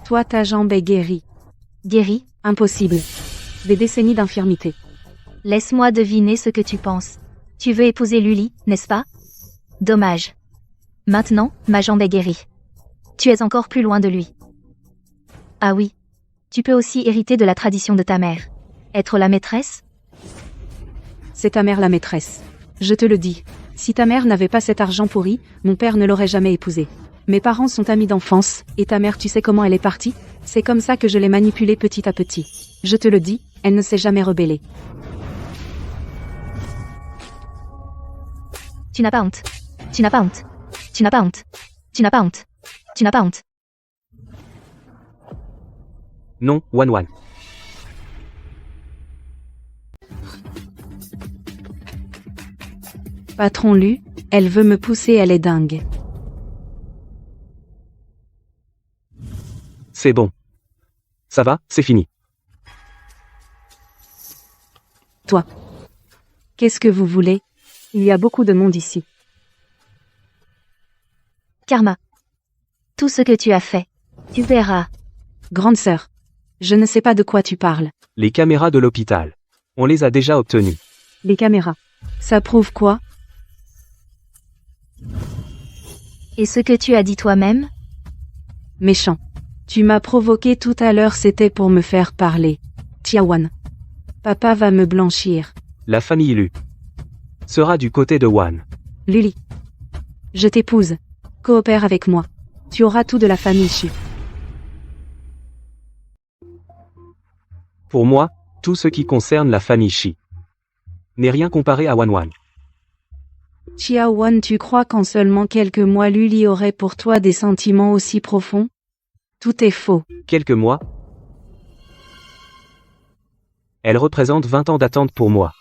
Toi, ta jambe est guérie. Guérie? Impossible. Des décennies d'infirmité. Laisse-moi deviner ce que tu penses. Tu veux épouser Luli, n'est-ce pas? Dommage. Maintenant, ma jambe est guérie. Tu es encore plus loin de lui. Ah oui. Tu peux aussi hériter de la tradition de ta mère. Être la maîtresse? C'est ta mère la maîtresse. Je te le dis. Si ta mère n'avait pas cet argent pourri, mon père ne l'aurait jamais épousée. Mes parents sont amis d'enfance, et ta mère, tu sais comment elle est partie? C'est comme ça que je l'ai manipulée petit à petit. Je te le dis, elle ne s'est jamais rebellée. Tu n'as pas honte. Tu n'as pas honte. Tu n'as pas honte. Tu n'as pas honte. Tu n'as pas honte. Non, Wan. Patron Lu, elle veut me pousser, elle est dingue. C'est bon. Ça va, c'est fini. Toi. Qu'est-ce que vous voulez? Il y a beaucoup de monde ici. Karma. Tout ce que tu as fait. Tu verras. Grande sœur. Je ne sais pas de quoi tu parles. Les caméras de l'hôpital. On les a déjà obtenues. Les caméras. Ça prouve quoi? Et ce que tu as dit toi-même? Méchant. Tu m'as provoqué tout à l'heure, c'était pour me faire parler. Tiawan. Papa va me blanchir. La famille Lu sera du côté de Wan. Luli. Je t'épouse. Coopère avec moi. Tu auras tout de la famille Chi. Pour moi, tout ce qui concerne la famille Chi n'est rien comparé à Wan. Tiawan, tu crois qu'en seulement quelques mois Luli aurait pour toi des sentiments aussi profonds? Tout est faux. Quelques mois? Elle représente 20 ans d'attente pour moi.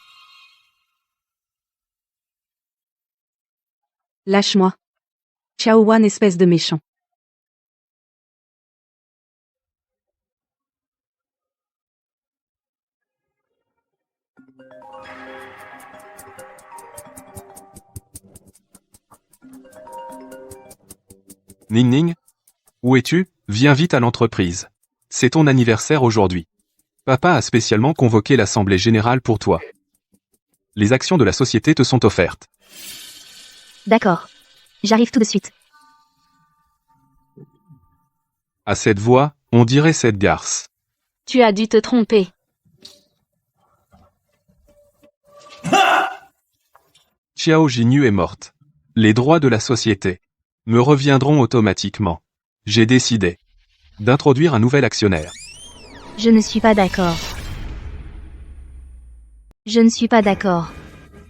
Lâche-moi. Tiawan, espèce de méchant. Ning Ning? Où es-tu? Viens vite à l'entreprise. C'est ton anniversaire aujourd'hui. Papa a spécialement convoqué l'assemblée générale pour toi. Les actions de la société te sont offertes. D'accord. J'arrive tout de suite. À cette voix, on dirait cette garce. Tu as dû te tromper. Xiao Jinyu est morte. Les droits de la société me reviendront automatiquement. J'ai décidé d'introduire un nouvel actionnaire. Je ne suis pas d'accord. Je ne suis pas d'accord.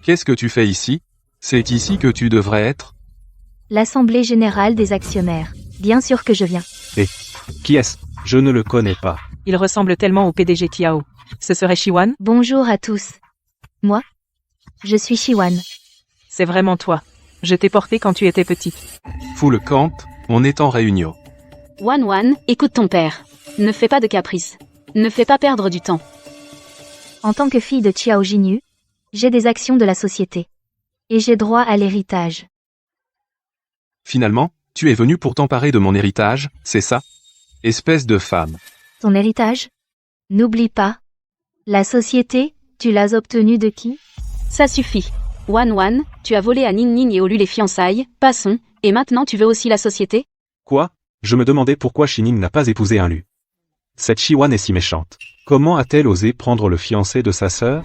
Qu'est-ce que tu fais ici? C'est ici que tu devrais être? L'Assemblée générale des actionnaires. Bien sûr que je viens. Et qui est-ce? Je ne le connais pas. Il ressemble tellement au PDG Tiao. Ce serait Chiwan? Bonjour à tous. Moi? Je suis Chiwan. C'est vraiment toi. Je t'ai porté quand tu étais petite. Full camp, on est en réunion. Wan, écoute ton père. Ne fais pas de caprices. Ne fais pas perdre du temps. En tant que fille de Xiao Jinyu, j'ai des actions de la société. Et j'ai droit à l'héritage. Finalement, tu es venu pour t'emparer de mon héritage, c'est ça? Espèce de femme. Ton héritage? N'oublie pas. La société, tu l'as obtenue de qui? Ça suffit. Wan, tu as volé à Ning Ning et Olu les fiançailles, passons, et maintenant tu veux aussi la société? Quoi? Je me demandais pourquoi Shining n'a pas épousé un Lu. Cette Chiwan est si méchante. Comment a-t-elle osé prendre le fiancé de sa sœur?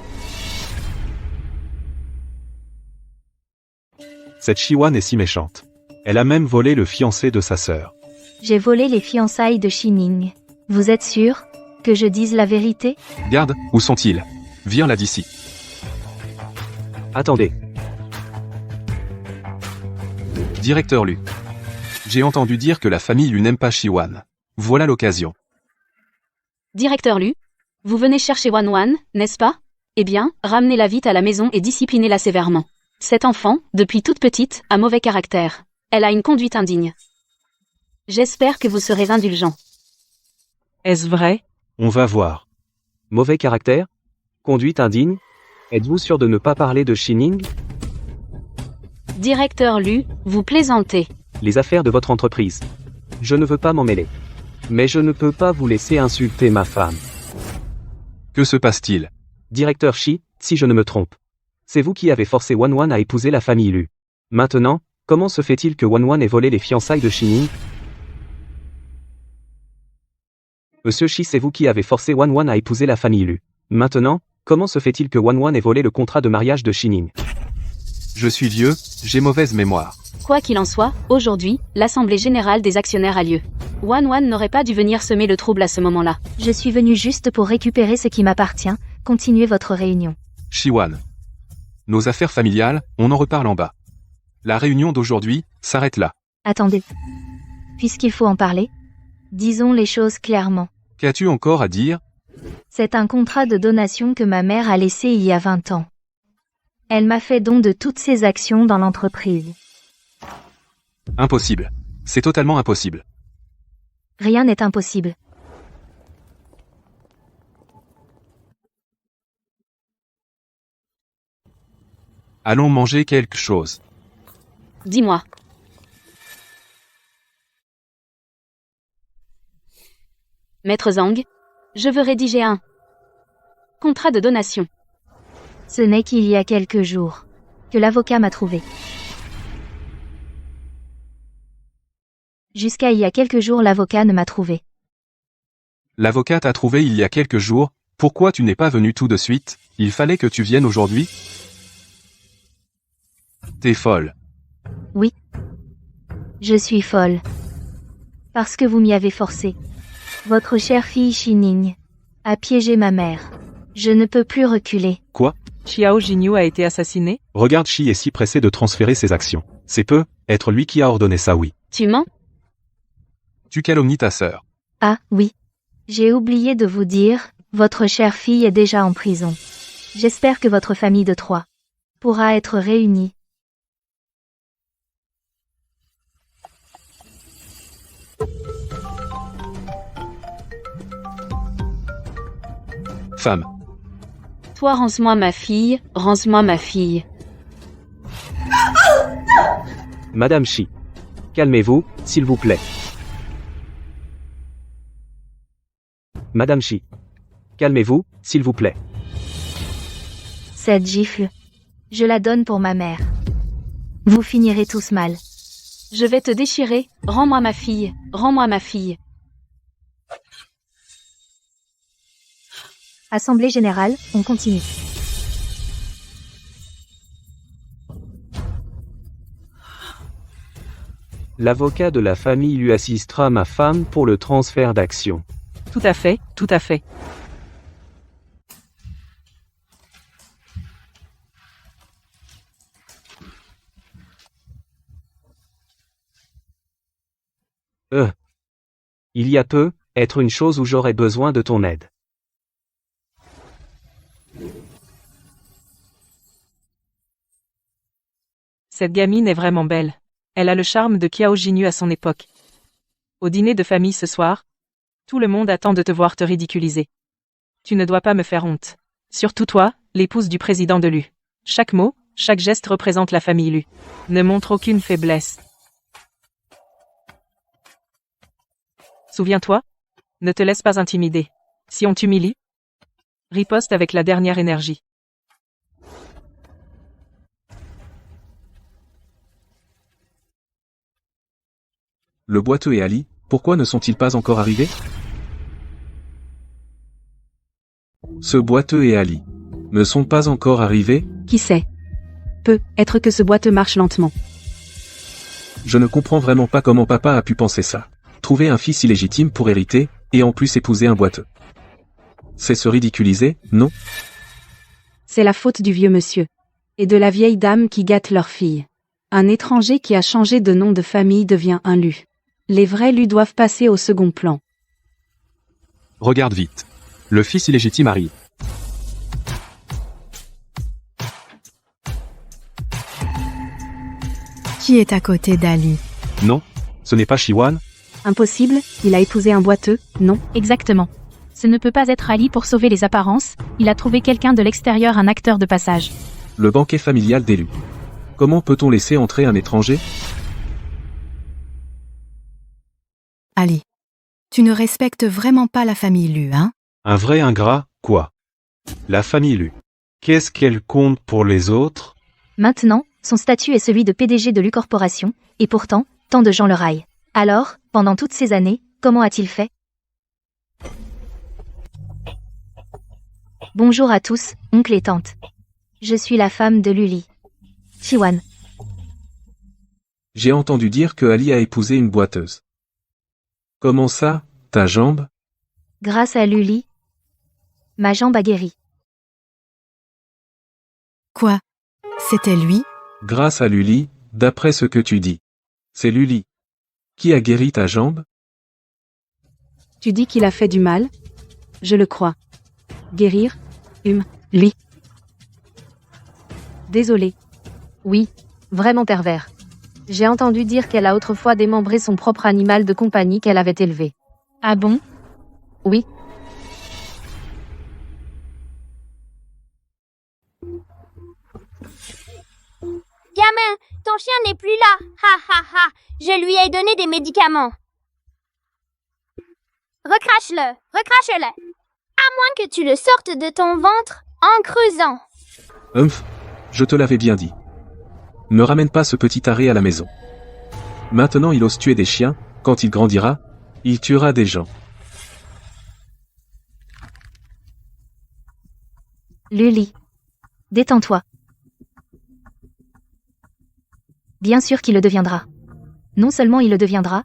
Cette Chiwan est si méchante. Elle a même volé le fiancé de sa sœur. J'ai volé les fiançailles de Shining. Vous êtes sûr que je dise la vérité? Garde, où sont-ils? Viens là d'ici. Attendez. Directeur Lu. J'ai entendu dire que la famille Lu n'aime pas Chiwan. Voilà l'occasion. Directeur Lu, vous venez chercher Wan, n'est-ce pas? Eh bien, ramenez-la vite à la maison et disciplinez-la sévèrement. Cette enfant, depuis toute petite, a mauvais caractère. Elle a une conduite indigne. J'espère que vous serez indulgent. Est-ce vrai? On va voir. Mauvais caractère? Conduite indigne? Êtes-vous sûr de ne pas parler de Shining? Directeur Lu, vous plaisantez. Les affaires de votre entreprise. Je ne veux pas m'en mêler. Mais je ne peux pas vous laisser insulter ma femme. Que se passe-t-il? Directeur Shi, si je ne me trompe. C'est vous qui avez forcé Wan à épouser la famille Lu. Maintenant, comment se fait-il que Wan ait volé les fiançailles de Shining? Monsieur Shi, c'est vous qui avez forcé Wan à épouser la famille Lu. Maintenant, comment se fait-il que Wan ait volé le contrat de mariage de Shining? Je suis vieux, j'ai mauvaise mémoire. Quoi qu'il en soit, aujourd'hui, l'Assemblée Générale des Actionnaires a lieu. Wan n'aurait pas dû venir semer le trouble à ce moment-là. Je suis venu juste pour récupérer ce qui m'appartient. Continuez votre réunion. Chi-Wan. Nos affaires familiales, on en reparle en bas. La réunion d'aujourd'hui s'arrête là. Attendez. Puisqu'il faut en parler, disons les choses clairement. Qu'as-tu encore à dire? C'est un contrat de donation que ma mère a laissé il y a 20 ans. Elle m'a fait don de toutes ses actions dans l'entreprise. Impossible. C'est totalement impossible. Rien n'est impossible. Allons manger quelque chose. Dis-moi. Maître Zhang, je veux rédiger un contrat de donation. Ce n'est qu'il y a quelques jours que l'avocat m'a trouvé. Jusqu'à il y a quelques jours, l'avocat ne m'a trouvé. L'avocat t'a trouvé il y a quelques jours, pourquoi tu n'es pas venu tout de suite? Il fallait que tu viennes aujourd'hui? T'es folle. Oui. Je suis folle. Parce que vous m'y avez forcé. Votre chère fille Shining a piégé ma mère. Je ne peux plus reculer. Quoi? Xiao Jinyu a été assassiné? Regarde, Shi est si pressé de transférer ses actions. C'est peu, être lui qui a ordonné ça, oui. Tu mens? Tu calomnies ta sœur. Ah, oui. J'ai oublié de vous dire, votre chère fille est déjà en prison. J'espère que votre famille de 3 pourra être réunie. Femme. Toi, rance-moi ma fille, rance-moi ma fille. Madame Shi. Calmez-vous, s'il vous plaît. Madame Shi. Calmez-vous, s'il vous plaît. Cette gifle. Je la donne pour ma mère. Vous finirez tous mal. Je vais te déchirer, rends-moi ma fille, rends-moi ma fille. Assemblée générale, on continue. L'avocat de la famille lui assistera ma femme pour le transfert d'actions. Tout à fait, tout à fait. Il y a peu, être une chose où j'aurais besoin de ton aide. Cette gamine est vraiment belle. Elle a le charme de Xiao Jinyu à son époque. Au dîner de famille ce soir, tout le monde attend de te voir te ridiculiser. Tu ne dois pas me faire honte. Surtout toi, l'épouse du président de Lu. Chaque mot, chaque geste représente la famille Lu. Ne montre aucune faiblesse. Souviens-toi, ne te laisse pas intimider. Si on t'humilie, riposte avec la dernière énergie. Le boiteux et Ali, pourquoi ne sont-ils pas encore arrivés? Ce boiteux et Ali ne sont pas encore arrivés? Qui sait? Peut être que ce boiteux marche lentement. Je ne comprends vraiment pas comment papa a pu penser ça. Trouver un fils illégitime pour hériter, et en plus épouser un boiteux. C'est se ridiculiser, non? C'est la faute du vieux monsieur. Et de la vieille dame qui gâte leur fille. Un étranger qui a changé de nom de famille devient un Lu. Les vrais Lu doivent passer au second plan. Regarde vite. Le fils illégitime arrive. Qui est à côté d'Ali? Non, ce n'est pas Shi-Wan. Impossible, il a épousé un boiteux, non? Exactement. Ce ne peut pas être Ali pour sauver les apparences, il a trouvé quelqu'un de l'extérieur, un acteur de passage. Le banquet familial d'Elu. Comment peut-on laisser entrer un étranger? Ali. Tu ne respectes vraiment pas la famille Lu, hein? Un vrai ingrat, quoi? La famille Lu. Qu'est-ce qu'elle compte pour les autres? Maintenant, son statut est celui de PDG de Lu Corporation, et pourtant, tant de gens le raillent. Alors, pendant toutes ces années, comment a-t-il fait? Bonjour à tous, oncle et tante. Je suis la femme de Luli. Chiwan. J'ai entendu dire que Ali a épousé une boiteuse. Comment ça, ta jambe? Grâce à Luli, ma jambe a guéri. Quoi? C'était lui? Grâce à Luli, d'après ce que tu dis. C'est Luli. Qui a guéri ta jambe? Tu dis qu'il a fait du mal? Je le crois. Guérir? Lui. Désolé. Oui, vraiment pervers. J'ai entendu dire qu'elle a autrefois démembré son propre animal de compagnie qu'elle avait élevé. Ah bon? Oui. Gamin, ton chien n'est plus là. Ha ha ha. Je lui ai donné des médicaments. Recrache-le. Recrache-le. À moins que tu le sortes de ton ventre en creusant. Je te l'avais bien dit. Ne ramène pas ce petit taré à la maison. Maintenant il ose tuer des chiens, quand il grandira, il tuera des gens. Luli. Détends-toi. Bien sûr qu'il le deviendra. Non seulement il le deviendra,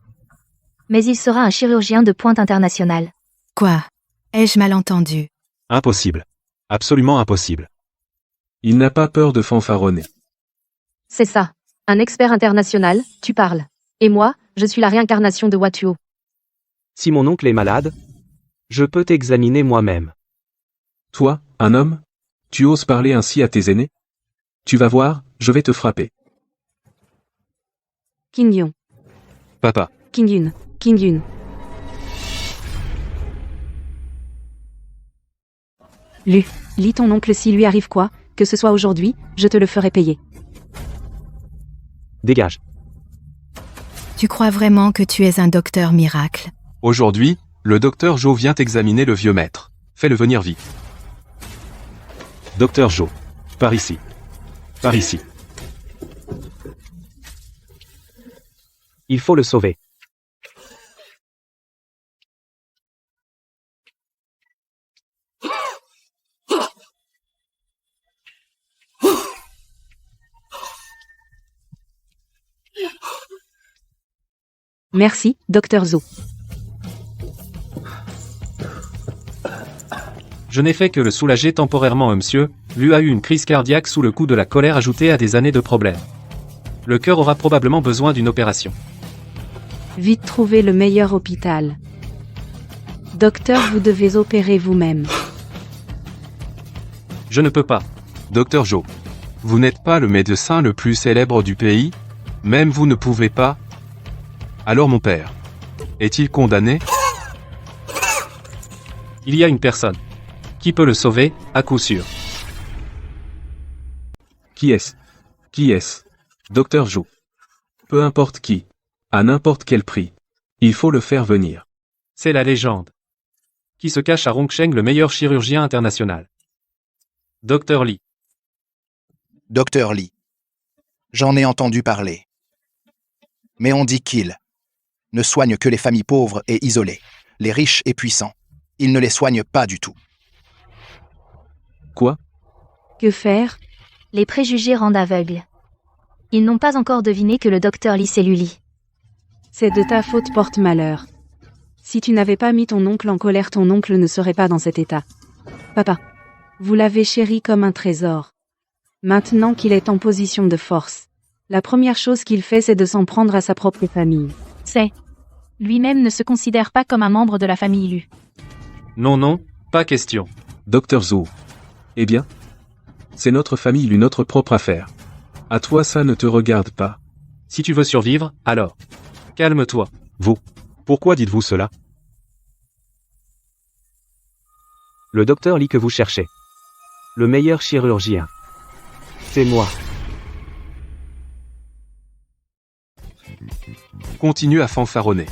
mais il sera un chirurgien de pointe international. Quoi? Ai-je mal entendu? Impossible. Absolument impossible. Il n'a pas peur de fanfaronner. C'est ça. Un expert international, tu parles. Et moi, je suis la réincarnation de Watuo. Si mon oncle est malade, je peux t'examiner moi-même. Toi, un homme? Tu oses parler ainsi à tes aînés? Tu vas voir, je vais te frapper. King Yun. Papa. King Yun. King Yun. Lis ton oncle, s'il lui arrive quoi, que ce soit aujourd'hui, je te le ferai payer. Dégage. Tu crois vraiment que tu es un docteur miracle? Aujourd'hui, le docteur Joe vient examiner le vieux maître. Fais-le venir vite. Docteur Joe. Par ici. Par ici. Il faut le sauver. Merci, Dr Zo. Je n'ai fait que le soulager temporairement, monsieur. Lui a eu une crise cardiaque sous le coup de la colère ajoutée à des années de problèmes. Le cœur aura probablement besoin d'une opération. Vite trouver le meilleur hôpital. Docteur, vous devez opérer vous-même. Je ne peux pas. Docteur Joe. Vous n'êtes pas le médecin le plus célèbre du pays? Même vous ne pouvez pas? Alors mon père. Est-il condamné? Il y a une personne. Qui peut le sauver, à coup sûr. Qui est-ce? Qui est-ce? Docteur Joe. Peu importe qui. À n'importe quel prix. Il faut le faire venir. C'est la légende. Qui se cache à Rongsheng, le meilleur chirurgien international. Dr Lee. Docteur Lee. J'en ai entendu parler. Mais on dit qu'il ne soigne que les familles pauvres et isolées, les riches et puissants. Il ne les soigne pas du tout. Quoi? Que faire? Les préjugés rendent aveugles. Ils n'ont pas encore deviné que le docteur Lee c'est Luli. C'est de ta faute, porte-malheur. Si tu n'avais pas mis ton oncle en colère, ton oncle ne serait pas dans cet état. Papa, vous l'avez chéri comme un trésor. Maintenant qu'il est en position de force, la première chose qu'il fait, c'est de s'en prendre à sa propre famille. C'est. Lui-même ne se considère pas comme un membre de la famille Lu. Non, non, pas question. Docteur Zo. Eh bien? C'est notre famille, notre propre affaire. À toi, ça ne te regarde pas. Si tu veux survivre, alors. Calme-toi. Vous. Pourquoi dites-vous cela? Le docteur Lee que vous cherchez. Le meilleur chirurgien. C'est moi. Continue à fanfaronner.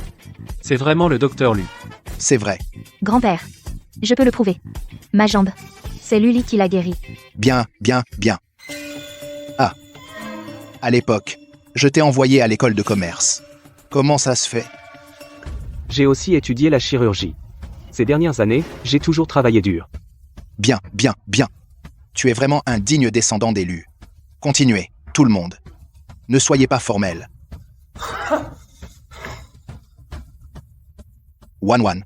C'est vraiment le docteur Lu. C'est vrai. Grand-père. Je peux le prouver. Ma jambe. C'est Luli qui l'a guérie. Bien, bien, bien. Ah. À l'époque, je t'ai envoyé à l'école de commerce. Comment ça se fait? J'ai aussi étudié la chirurgie. Ces dernières années, j'ai toujours travaillé dur. Bien, bien, bien. Tu es vraiment un digne descendant d'élu. Continuez, tout le monde. Ne soyez pas formel. Wan,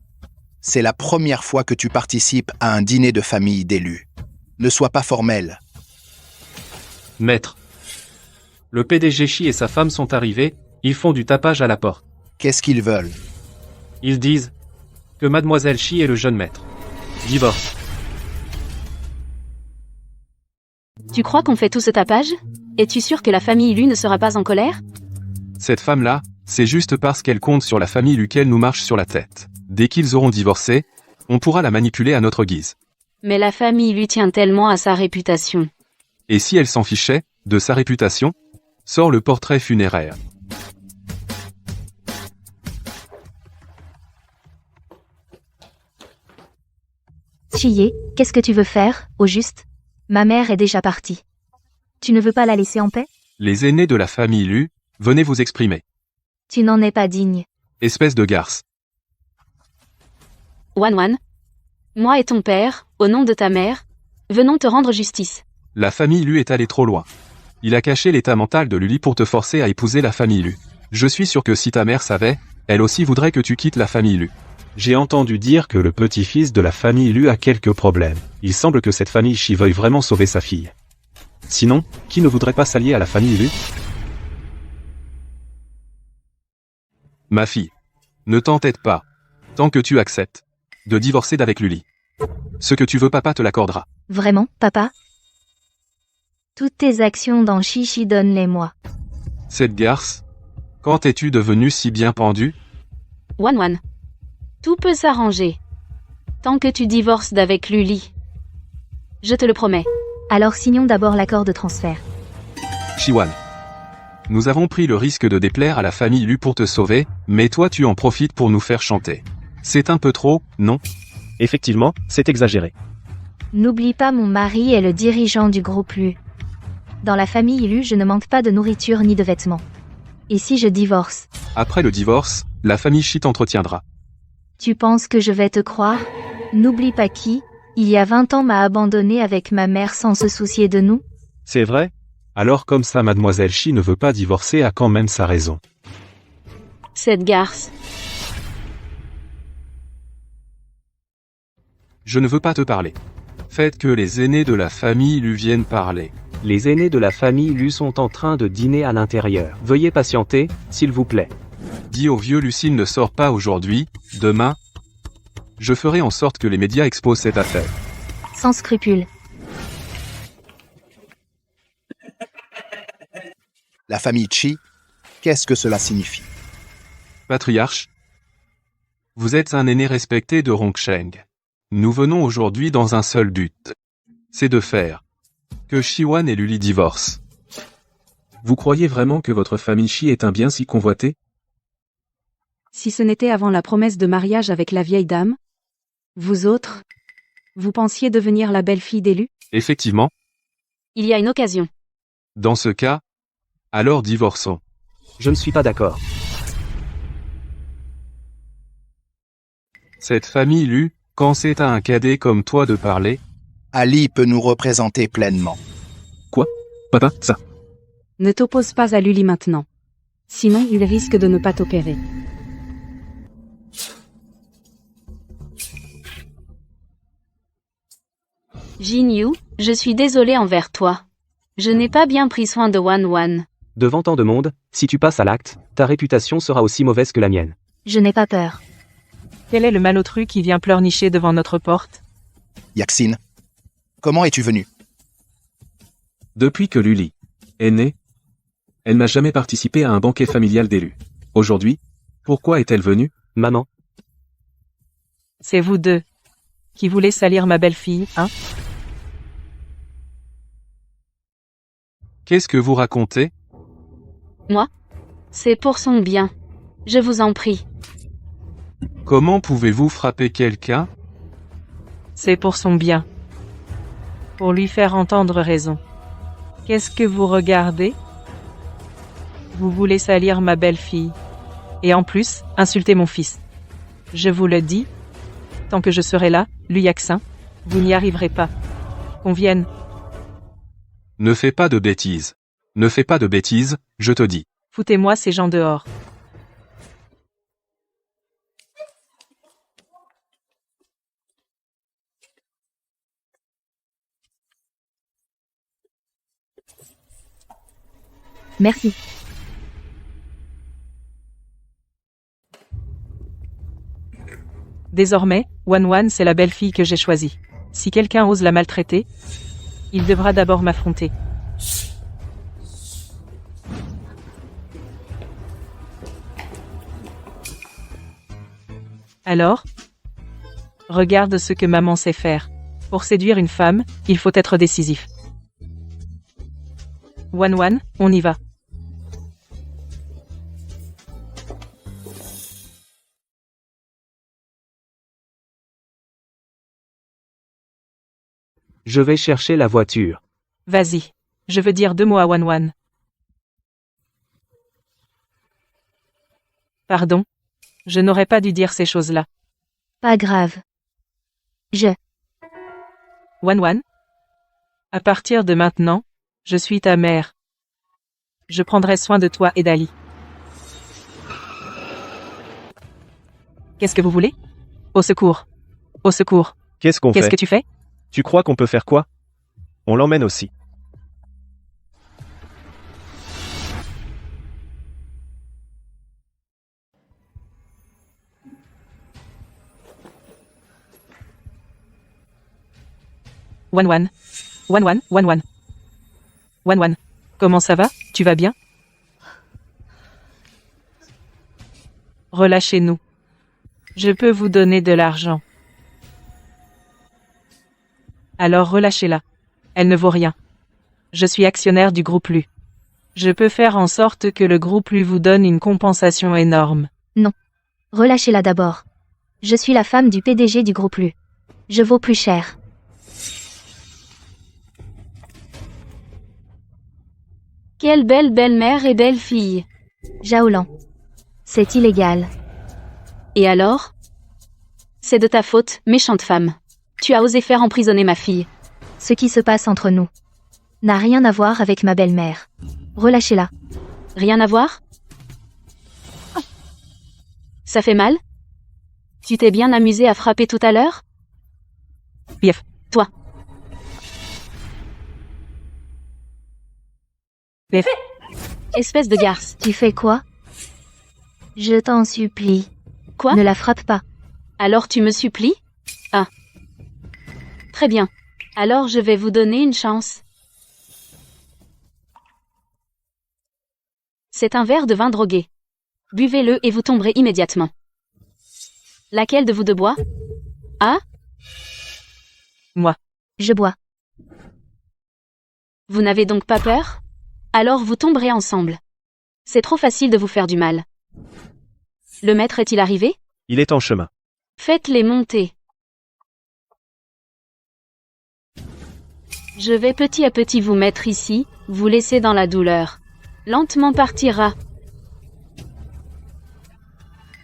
c'est la première fois que tu participes à un dîner de famille d'élus. Ne sois pas formel. Maître. Le PDG Shi et sa femme sont arrivés, ils font du tapage à la porte. Qu'est-ce qu'ils veulent? Ils disent que Mademoiselle Shi et le jeune maître divorcent. Tu crois qu'on fait tout ce tapage? Es-tu sûr que la famille Lu ne sera pas en colère? Cette femme-là, c'est juste parce qu'elle compte sur la famille Lu qu'elle nous marche sur la tête. Dès qu'ils auront divorcé, on pourra la manipuler à notre guise. Mais la famille Lu tient tellement à sa réputation. Et si elle s'en fichait, de sa réputation, sort le portrait funéraire. Chiyé, qu'est-ce que tu veux faire, au juste? Ma mère est déjà partie. Tu ne veux pas la laisser en paix? Les aînés de la famille Lu, venez vous exprimer. Tu n'en es pas digne. Espèce de garce. Wan, moi et ton père, au nom de ta mère, venons te rendre justice. La famille Lu est allée trop loin. Il a caché l'état mental de Luli pour te forcer à épouser la famille Lu. Je suis sûr que si ta mère savait, elle aussi voudrait que tu quittes la famille Lu. J'ai entendu dire que le petit-fils de la famille Lu a quelques problèmes. Il semble que cette famille Shi veuille vraiment sauver sa fille. Sinon, qui ne voudrait pas s'allier à la famille Lu? Ma fille, ne t'entête pas, tant que tu acceptes de divorcer d'avec Luli. Ce que tu veux papa te l'accordera. Vraiment, papa? Toutes tes actions dans Chichi donne-les-moi. Cette garce, quand es-tu devenue si bien pendue? Wan, tout peut s'arranger. Tant que tu divorces d'avec Luli. Je te le promets. Alors signons d'abord l'accord de transfert. Chiwan. Nous avons pris le risque de déplaire à la famille Lu pour te sauver, mais toi tu en profites pour nous faire chanter. C'est un peu trop, non? Effectivement, c'est exagéré. N'oublie pas, mon mari est le dirigeant du groupe Lu. Dans la famille Lu, je ne manque pas de nourriture ni de vêtements. Et si je divorce? Après le divorce, la famille Shi t'entretiendra. Tu penses que je vais te croire? N'oublie pas qui, il y a 20 ans, m'a abandonné avec ma mère sans se soucier de nous? C'est vrai? Alors comme ça Mademoiselle Shi ne veut pas divorcer a quand même sa raison. Cette garce. Je ne veux pas te parler. Faites que les aînés de la famille Lu viennent parler. Les aînés de la famille Lu sont en train de dîner à l'intérieur. Veuillez patienter, s'il vous plaît. Dis au vieux Lucille ne sort pas aujourd'hui, demain. Je ferai en sorte que les médias exposent cette affaire. Sans scrupule. La famille Chi, qu'est-ce que cela signifie? Patriarche, vous êtes un aîné respecté de Rongsheng. Nous venons aujourd'hui dans un seul but. C'est de faire que Chiwan et Luli divorcent. Vous croyez vraiment que votre famille Shi est un bien si convoité? Si ce n'était avant la promesse de mariage avec la vieille dame? Vous autres? Vous pensiez devenir la belle-fille d'élu? Effectivement. Il y a une occasion. Dans ce cas, alors divorçons. Je ne suis pas d'accord. Cette famille Lu, quand c'est à un cadet comme toi de parler? Ali peut nous représenter pleinement. Quoi? Papa, ça? Ne t'oppose pas à Luli maintenant. Sinon, il risque de ne pas t'opérer. Jinyu, je suis désolée envers toi. Je n'ai pas bien pris soin de Wan. Devant tant de monde, si tu passes à l'acte, ta réputation sera aussi mauvaise que la mienne. Je n'ai pas peur. Quel est le malotru qui vient pleurnicher devant notre porte? Yaxine, comment es-tu venue? Depuis que Luli est née, elle n'a jamais participé à un banquet familial d'élus. Aujourd'hui, pourquoi est-elle venue? Maman. C'est vous deux. Qui voulait salir ma belle-fille, hein? Qu'est-ce que vous racontez? Moi? C'est pour son bien. Je vous en prie. Comment pouvez-vous frapper quelqu'un? C'est pour son bien. Pour lui faire entendre raison. Qu'est-ce que vous regardez? Vous voulez salir ma belle-fille. Et en plus, insulter mon fils. Je vous le dis. Tant que je serai là, Luyaxin, vous n'y arriverez pas. Qu'on vienne. Ne fais pas de bêtises. Ne fais pas de bêtises, je te dis. Foutez-moi ces gens dehors. Merci. Désormais, Wan c'est la belle-fille que j'ai choisie. Si quelqu'un ose la maltraiter, il devra d'abord m'affronter. Alors, regarde ce que maman sait faire. Pour séduire une femme, il faut être décisif. Wan, on y va. Je vais chercher la voiture. Vas-y. Je veux dire 2 mots à Wan. Pardon. Je n'aurais pas dû dire ces choses-là. Pas grave. Wan. À partir de maintenant, je suis ta mère. Je prendrai soin de toi et d'Ali. Qu'est-ce que vous voulez? Au secours. Au secours. Qu'est-ce qu'on fait? Qu'est-ce que tu fais? Tu crois qu'on peut faire quoi? On l'emmène aussi. Wan. Comment ça va? Tu vas bien? Relâchez-nous. Je peux vous donner de l'argent. Alors relâchez-la. Elle ne vaut rien. Je suis actionnaire du groupe Lu. Je peux faire en sorte que le groupe Lu vous donne une compensation énorme. Non. Relâchez-la d'abord. Je suis la femme du PDG du groupe Lu. Je vaux plus cher. Quelle belle belle-mère et belle-fille. Jaolan. C'est illégal. Et alors? C'est de ta faute, méchante femme. Tu as osé faire emprisonner ma fille. Ce qui se passe entre nous n'a rien à voir avec ma belle-mère. Relâchez-la. Rien à voir? Ça fait mal? Tu t'es bien amusé à frapper tout à l'heure? Bief. Toi. Bief. Espèce de garce. Tu fais quoi? Je t'en supplie. Quoi? Ne la frappe pas. Alors tu me supplies? Ah. Très bien. Alors je vais vous donner une chance. C'est un verre de vin drogué. Buvez-le et vous tomberez immédiatement. Laquelle de vous deux boit? Ah? Moi. Je bois. Vous n'avez donc pas peur? Alors vous tomberez ensemble. C'est trop facile de vous faire du mal. Le maître est-il arrivé? Il est en chemin. Faites-les monter. Je vais petit à petit vous mettre ici, vous laisser dans la douleur. Lentement partira.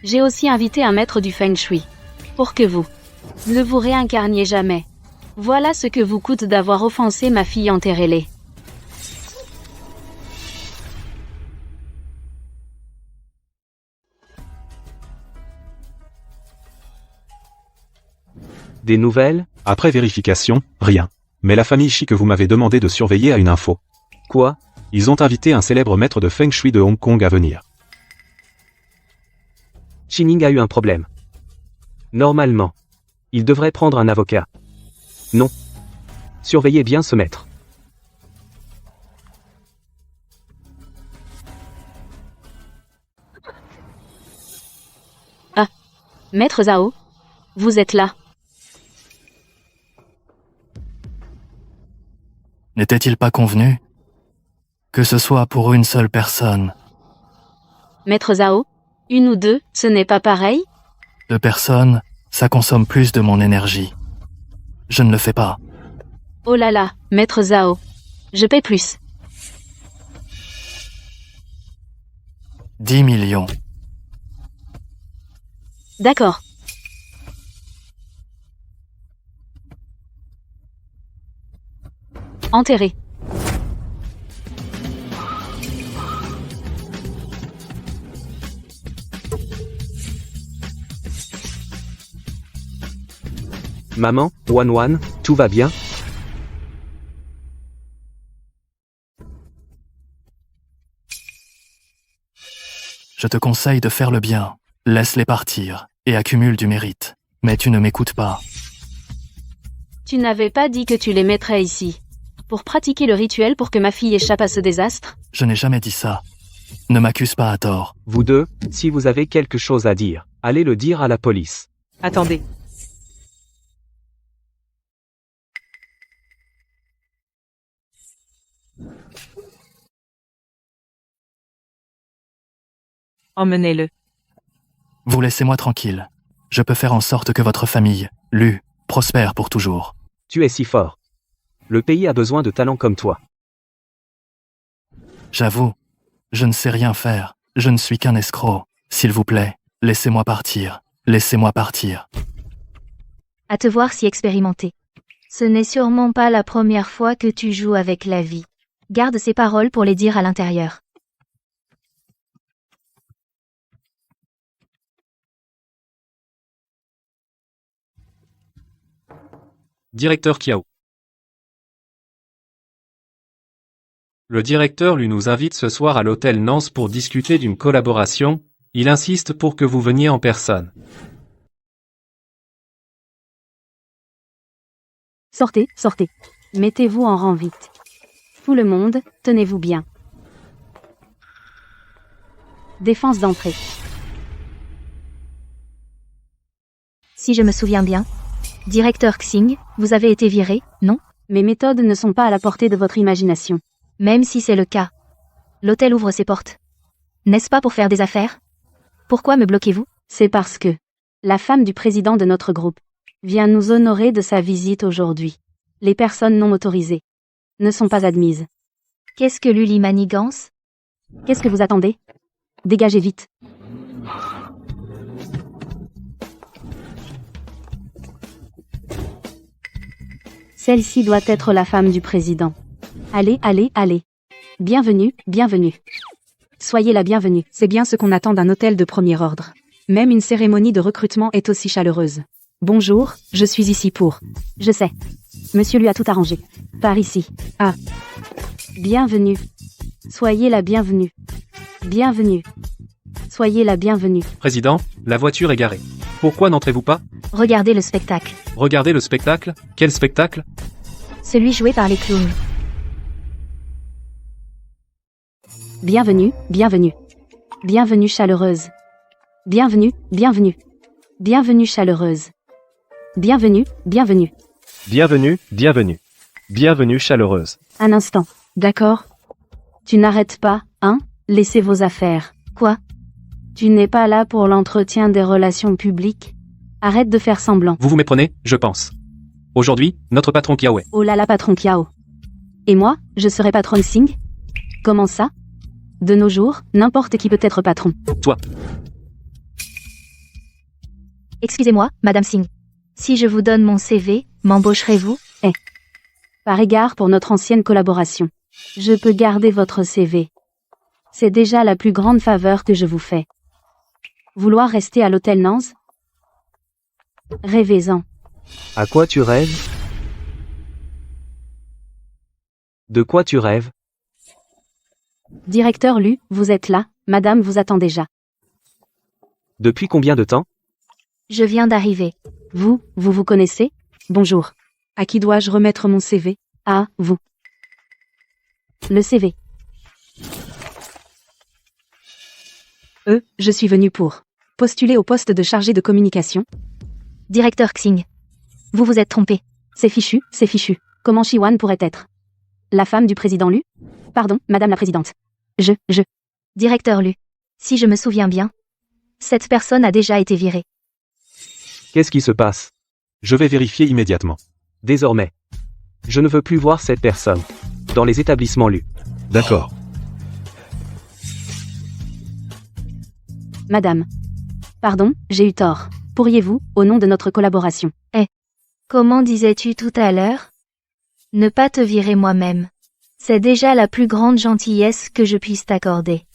J'ai aussi invité un maître du Feng Shui. Pour que vous ne vous réincarniez jamais. Voilà ce que vous coûte d'avoir offensé ma fille enterrez-les. Des nouvelles? Après vérification, rien. Mais la famille Shi que vous m'avez demandé de surveiller a une info. Quoi? Ils ont invité un célèbre maître de Feng Shui de Hong Kong à venir. Chining a eu un problème. Normalement, il devrait prendre un avocat. Non. Surveillez bien ce maître. Ah. Maître Zhao? Vous êtes là. N'était-il pas convenu que ce soit pour une seule personne? Maître Zhao, une ou deux, ce n'est pas pareil? 2 personnes, ça consomme plus de mon énergie. Je ne le fais pas. Oh là là, Maître Zhao. Je paie plus. 10 millions. D'accord. Enterré. Maman, Wan, tout va bien? Je te conseille de faire le bien. Laisse-les partir et accumule du mérite. Mais tu ne m'écoutes pas. Tu n'avais pas dit que tu les mettrais ici. Pour pratiquer le rituel pour que ma fille échappe à ce désastre? Je n'ai jamais dit ça. Ne m'accuse pas à tort. Vous deux, si vous avez quelque chose à dire, allez le dire à la police. Attendez. Emmenez-le. Vous laissez-moi tranquille. Je peux faire en sorte que votre famille, Lu, prospère pour toujours. Tu es si fort. Le pays a besoin de talents comme toi. J'avoue, je ne sais rien faire. Je ne suis qu'un escroc. S'il vous plaît, laissez-moi partir. Laissez-moi partir. À te voir si expérimenté. Ce n'est sûrement pas la première fois que tu joues avec la vie. Garde ces paroles pour les dire à l'intérieur. Directeur Kiao. Le directeur lui nous invite ce soir à l'hôtel Nance pour discuter d'une collaboration. Il insiste pour que vous veniez en personne. Sortez, sortez. Mettez-vous en rang vite. Tout le monde, tenez-vous bien. Défense d'entrée. Si je me souviens bien, directeur Xing, vous avez été viré, non? Mes méthodes ne sont pas à la portée de votre imagination. Même si c'est le cas. L'hôtel ouvre ses portes. N'est-ce pas pour faire des affaires? Pourquoi me bloquez-vous? C'est parce que la femme du président de notre groupe vient nous honorer de sa visite aujourd'hui. Les personnes non autorisées ne sont pas admises. Qu'est-ce que Luli manigance? Qu'est-ce que vous attendez? Dégagez vite. Celle-ci doit être la femme du président. Allez, allez, allez. Bienvenue, bienvenue. Soyez la bienvenue. C'est bien ce qu'on attend d'un hôtel de premier ordre. Même une cérémonie de recrutement est aussi chaleureuse. Bonjour, je suis ici pour. Je sais. Monsieur lui a tout arrangé. Par ici. Ah. Bienvenue. Soyez la bienvenue. Bienvenue. Soyez la bienvenue. Président, la voiture est garée. Pourquoi n'entrez-vous pas? Regardez le spectacle. Regardez le spectacle? Quel spectacle? Celui joué par les clowns. Bienvenue, bienvenue. Bienvenue chaleureuse. Bienvenue, bienvenue. Bienvenue chaleureuse. Bienvenue, bienvenue. Bienvenue, bienvenue. Bienvenue chaleureuse. Un instant. D'accord. Tu n'arrêtes pas, hein? Laissez vos affaires. Quoi? Tu n'es pas là pour l'entretien des relations publiques? Arrête de faire semblant. Vous vous méprenez, je pense. Aujourd'hui, notre patron Kiao est. Oh là là, patron Kiao. Et moi, je serai patron Xing? Comment ça? De nos jours, n'importe qui peut être patron. Toi. Excusez-moi, Madame Singh. Si je vous donne mon CV, m'embaucherez-vous? Par égard pour notre ancienne collaboration, je peux garder votre CV. C'est déjà la plus grande faveur que je vous fais. Vouloir rester à l'hôtel Nance? Rêvez-en. À quoi tu rêves? De quoi tu rêves? Directeur Lu, vous êtes là, madame vous attend déjà. Depuis combien de temps? Je viens d'arriver. Vous connaissez? Bonjour. À qui dois-je remettre mon CV? Ah, vous. Le CV. Je suis venu pour postuler au poste de chargé de communication. Directeur Xing. Vous vous êtes trompé. C'est fichu, c'est fichu. Comment Chiwan pourrait être La femme du président Lu? Pardon, madame la présidente. Directeur Lu. Si je me souviens bien, cette personne a déjà été virée. Qu'est-ce qui se passe? Je vais vérifier immédiatement. Désormais, je ne veux plus voir cette personne dans les établissements Lu. D'accord. Madame. Pardon, j'ai eu tort. Pourriez-vous, au nom de notre collaboration? Comment disais-tu tout à l'heure? Ne pas te virer moi-même. C'est déjà la plus grande gentillesse que je puisse t'accorder.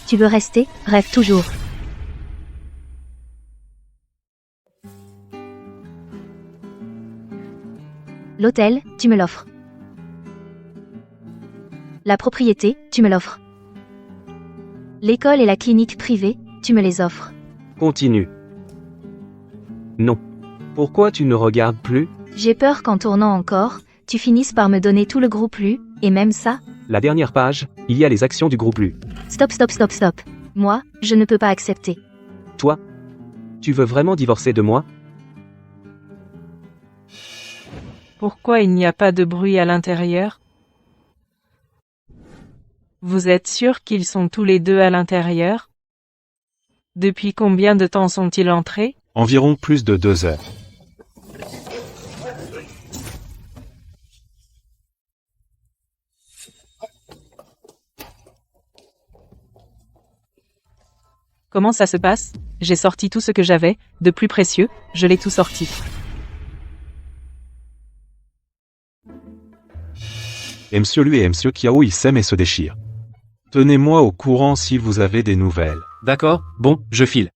Tu veux rester? Rêve toujours. L'hôtel, tu me l'offres. La propriété, tu me l'offres. L'école et la clinique privée, tu me les offres. Continue. Non. Pourquoi tu ne regardes plus? J'ai peur qu'en tournant encore, tu finisses par me donner tout le groupe Lu, et même ça? La dernière page, il y a les actions du groupe Lu. Stop. Moi, je ne peux pas accepter. Toi? Tu veux vraiment divorcer de moi? Pourquoi il n'y a pas de bruit à l'intérieur? Vous êtes sûr qu'ils sont tous les deux à l'intérieur? Depuis combien de temps sont-ils entrés? Environ plus de 2 heures. Comment ça se passe? J'ai sorti tout ce que j'avais, de plus précieux, je l'ai tout sorti. Et Monsieur Lu et Monsieur Kiao ils s'aiment et se déchirent. Tenez-moi au courant si vous avez des nouvelles. D'accord, bon, je file.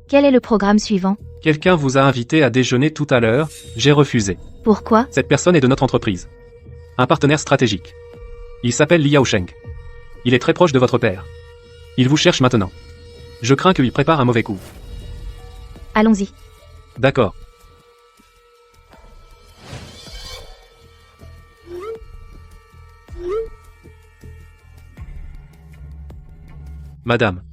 Quel est le programme suivant? Quelqu'un vous a invité à déjeuner tout à l'heure, j'ai refusé. Pourquoi? Cette personne est de notre entreprise. Un partenaire stratégique. Il s'appelle Li Yaosheng. Il est très proche de votre père. Il vous cherche maintenant. Je crains qu'il prépare un mauvais coup. Allons-y. D'accord. Madame.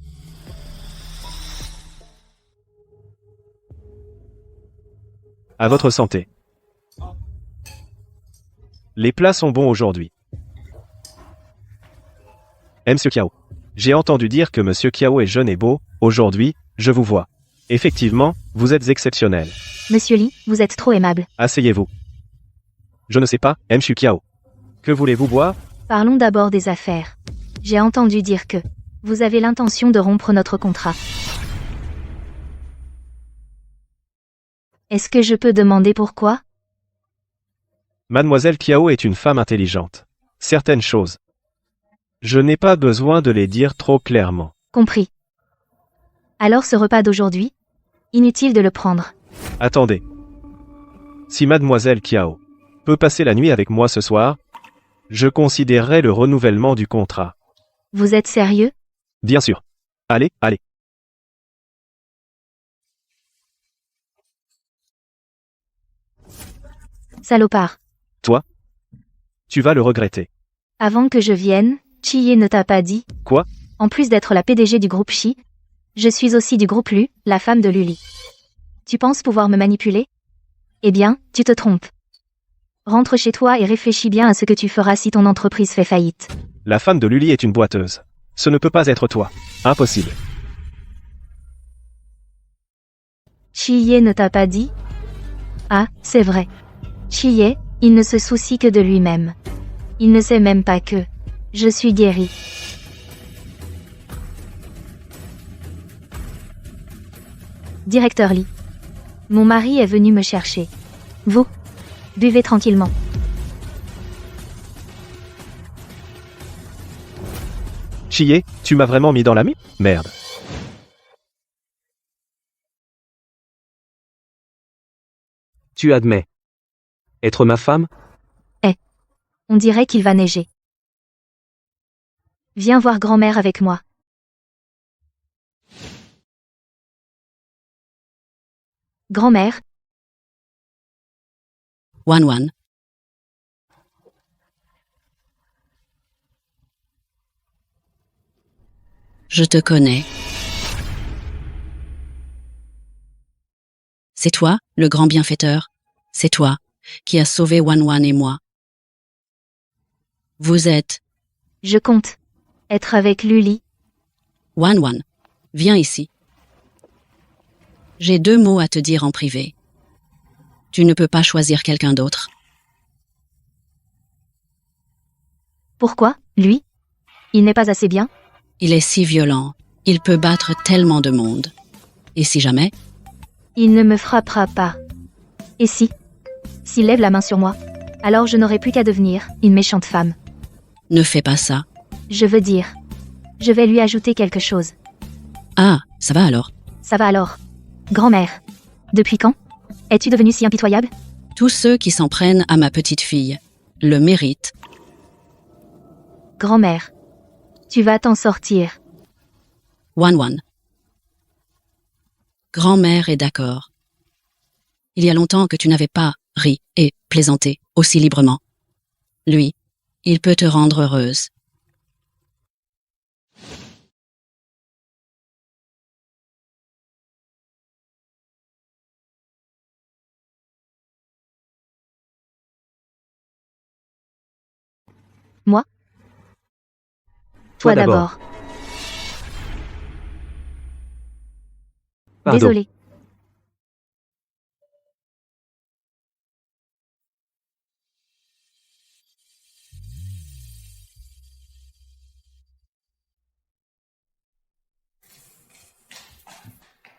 À votre santé. Les plats sont bons aujourd'hui. Monsieur Kiao. J'ai entendu dire que Monsieur Kiao est jeune et beau, aujourd'hui, je vous vois. Effectivement, vous êtes exceptionnel. Monsieur Li, vous êtes trop aimable. Asseyez-vous. Je ne sais pas, Monsieur Kiao. Que voulez-vous boire? Parlons d'abord des affaires. J'ai entendu dire que vous avez l'intention de rompre notre contrat. Est-ce que je peux demander pourquoi? Mademoiselle Kiao est une femme intelligente. Certaines choses. Je n'ai pas besoin de les dire trop clairement. Compris. Alors ce repas d'aujourd'hui? Inutile de le prendre. Attendez. Si Mademoiselle Kiao peut passer la nuit avec moi ce soir, je considérerai le renouvellement du contrat. Vous êtes sérieux? Bien sûr. Allez. Salopard. Toi? Tu vas le regretter. Avant que je vienne, Chiye ne t'a pas dit? Quoi? En plus d'être la PDG du groupe Chi, je suis aussi du groupe Lu, la femme de Luli. Tu penses pouvoir me manipuler? Eh bien, tu te trompes. Rentre chez toi et réfléchis bien à ce que tu feras si ton entreprise fait faillite. La femme de Luli est une boiteuse. Ce ne peut pas être toi. Impossible. Chiye ne t'a pas dit? Ah, c'est vrai. Chiye, il ne se soucie que de lui-même. Il ne sait même pas que je suis guéri. Directeur Li. Mon mari est venu me chercher. Vous, buvez tranquillement. Chiye, tu m'as vraiment mis dans la merde. Tu admets être ma femme? On dirait qu'il va neiger. Viens voir grand-mère avec moi. Grand-mère, Wan. Je te connais. C'est toi, le grand bienfaiteur. C'est toi, qui a sauvé Wan et moi. Vous êtes Je compte être avec Luli. Wan, viens ici. J'ai 2 mots à te dire en privé. Tu ne peux pas choisir quelqu'un d'autre. Pourquoi, lui? Il n'est pas assez bien? Il est si violent. Il peut battre tellement de monde. Et si jamais? Il ne me frappera pas. Et si? S'il lève la main sur moi, alors je n'aurai plus qu'à devenir une méchante femme. Ne fais pas ça. Je veux dire, je vais lui ajouter quelque chose. Ah, ça va alors? Ça va alors. Grand-mère, depuis quand es-tu devenue si impitoyable? Tous ceux qui s'en prennent à ma petite fille le méritent. Grand-mère, tu vas t'en sortir. Wan. Grand-mère est d'accord. Il y a longtemps que tu n'avais pas ri et plaisanté aussi librement. Lui, il peut te rendre heureuse. Moi? Toi d'abord. Pardon. Désolée.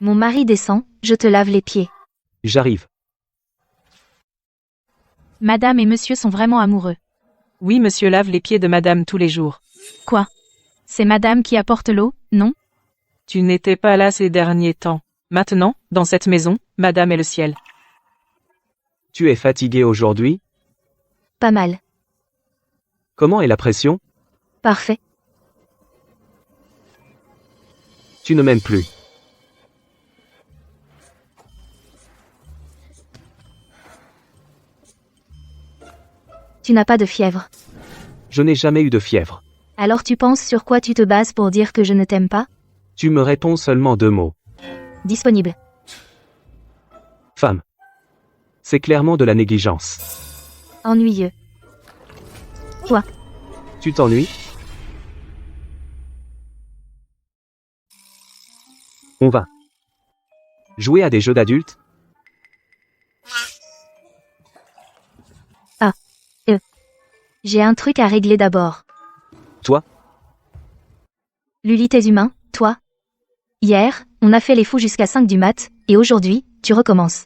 Mon mari descend, je te lave les pieds. J'arrive. Madame et monsieur sont vraiment amoureux. Oui, monsieur lave les pieds de madame tous les jours. Quoi? C'est madame qui apporte l'eau, non? Tu n'étais pas là ces derniers temps. Maintenant, dans cette maison, madame est le ciel. Tu es fatigué aujourd'hui? Pas mal. Comment est la pression? Parfait. Tu ne m'aimes plus. Tu n'as pas de fièvre. Je n'ai jamais eu de fièvre. Alors tu penses sur quoi tu te bases pour dire que je ne t'aime pas? Tu me réponds seulement 2 mots. Disponible. Femme. C'est clairement de la négligence. Ennuyeux. Toi. Tu t'ennuies? On va jouer à des jeux d'adultes? J'ai un truc à régler d'abord. Toi? Luli, t'es humain, toi? Hier, on a fait les fous jusqu'à 5 du mat, et aujourd'hui, tu recommences.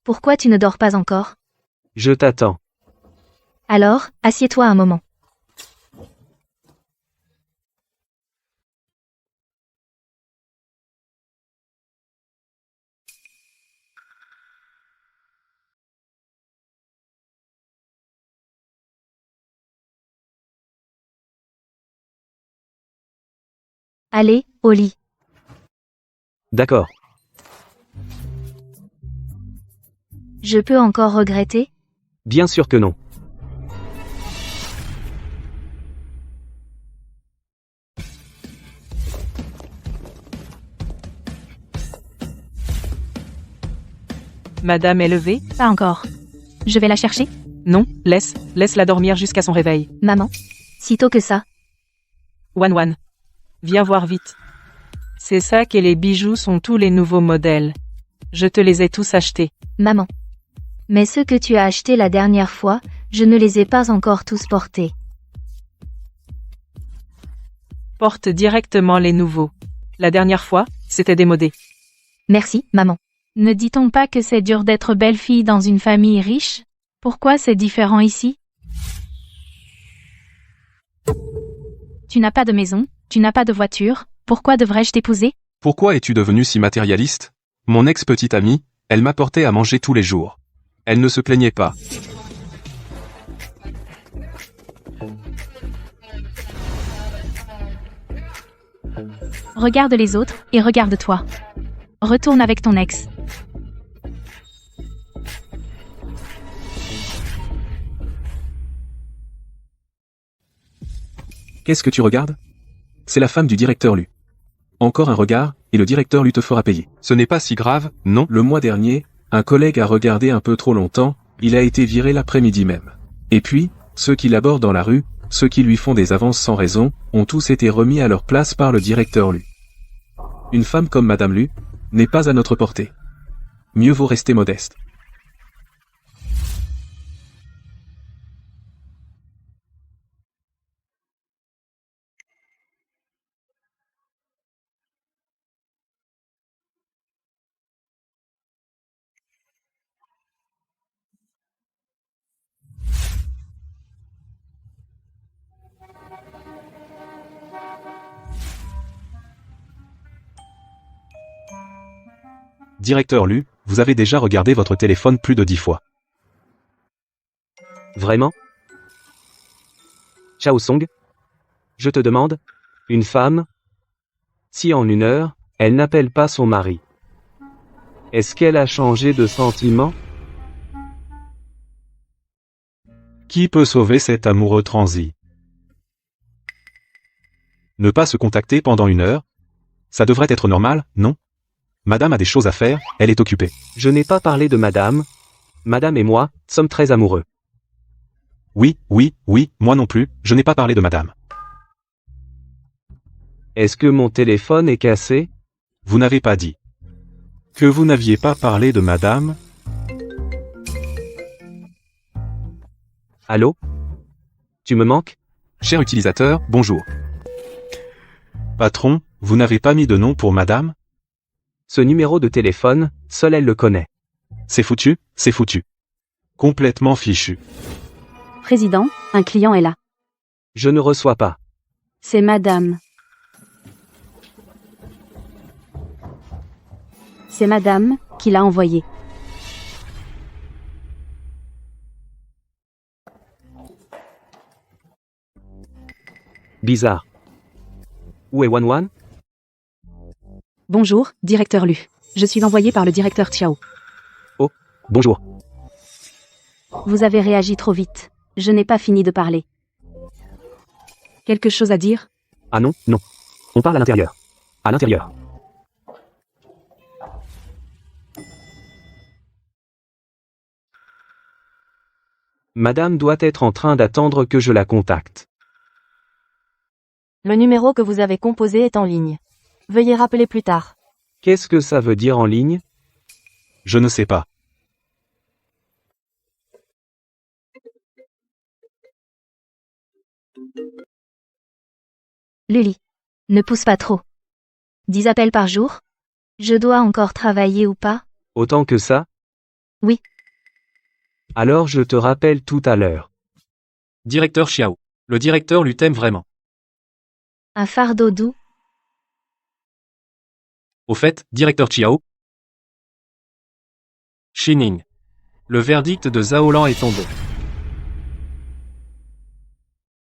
Pourquoi tu ne dors pas encore? Je t'attends. Alors, assieds-toi un moment. Allez, au lit. D'accord. Je peux encore regretter? Bien sûr que non. Madame est levée? Pas encore. Je vais la chercher? Non, laisse-la dormir jusqu'à son réveil. Maman? Sitôt que ça. Wan, viens voir vite. Ces sacs et les bijoux sont tous les nouveaux modèles. Je te les ai tous achetés. Maman. Mais ceux que tu as achetés la dernière fois, je ne les ai pas encore tous portés. Porte directement les nouveaux. La dernière fois, c'était démodé. Merci, maman. Ne dit-on pas que c'est dur d'être belle-fille dans une famille riche? Pourquoi c'est différent ici? Tu n'as pas de maison, tu n'as pas de voiture, pourquoi devrais-je t'épouser? Pourquoi es-tu devenu si matérialiste? Mon ex-petite amie, elle m'apportait à manger tous les jours. Elle ne se plaignait pas. Regarde les autres, et regarde-toi. retourne avec ton ex. Qu'est-ce que tu regardes? C'est la femme du directeur Lu. Encore un regard, et le directeur Lu te fera payer. Ce n'est pas si grave, non. Le mois dernier, un collègue a regardé un peu trop longtemps, il a été viré l'après-midi même. Et puis, ceux qui l'abordent dans la rue, ceux qui lui font des avances sans raison, ont tous été remis à leur place par le directeur Lu. Une femme comme Madame Lu n'est pas à notre portée. Mieux vaut rester modeste. Directeur Lu, vous avez déjà regardé votre téléphone plus de 10 fois. Vraiment? Chao Song? Je te demande? Une femme? Si en 1 heure, elle n'appelle pas son mari. Est-ce qu'elle a changé de sentiment? Qui peut sauver cet amoureux transi? Ne pas se contacter pendant 1 heure? Ça devrait être normal, non? Madame a des choses à faire, elle est occupée. Je n'ai pas parlé de madame. Madame et moi, sommes très amoureux. Oui, moi non plus, je n'ai pas parlé de madame. Est-ce que mon téléphone est cassé? Vous n'avez pas dit. Que vous n'aviez pas parlé de madame? Allô? Tu me manques? Cher utilisateur, bonjour. Patron, vous n'avez pas mis de nom pour madame? Ce numéro de téléphone, seule elle le connaît. C'est foutu, c'est foutu. Complètement fichu. Président, un client est là. Je ne reçois pas. C'est madame. C'est madame qui l'a envoyé. Bizarre. Où est Wan? Bonjour, directeur Lu. Je suis envoyé par le directeur Chiao. Oh, bonjour. Vous avez réagi trop vite. Je n'ai pas fini de parler. Quelque chose à dire? Ah non, non. On parle à l'intérieur. À l'intérieur. Madame doit être en train d'attendre que je la contacte. Le numéro que vous avez composé est en ligne. Veuillez rappeler plus tard. Qu'est-ce que ça veut dire en ligne? Je ne sais pas. Lily. Ne pousse pas trop. 10 appels par jour? Je dois encore travailler ou pas? Autant que ça? Oui. Alors je te rappelle tout à l'heure. Directeur Xiao. Le directeur Lu t'aime vraiment. Un fardeau doux? Au fait, directeur Xiao. Shining. Le verdict de Zhaolan est tombé.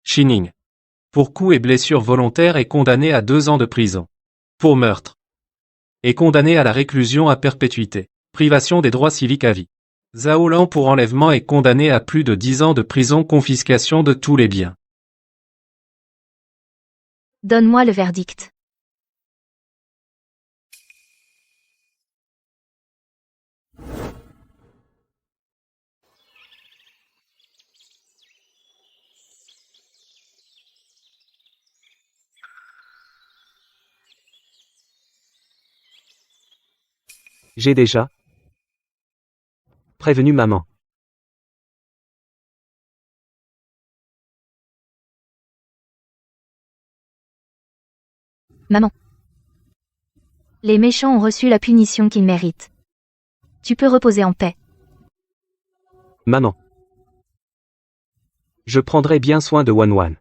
Shining. Pour coups et blessures volontaires est condamné à 2 ans de prison. Pour meurtre. Est condamné à la réclusion à perpétuité. Privation des droits civiques à vie. Zhaolan pour enlèvement est condamné à plus de 10 ans de prison, confiscation de tous les biens. Donne-moi le verdict. J'ai déjà prévenu maman. Maman. Les méchants ont reçu la punition qu'ils méritent. Tu peux reposer en paix. Maman. Je prendrai bien soin de Wan.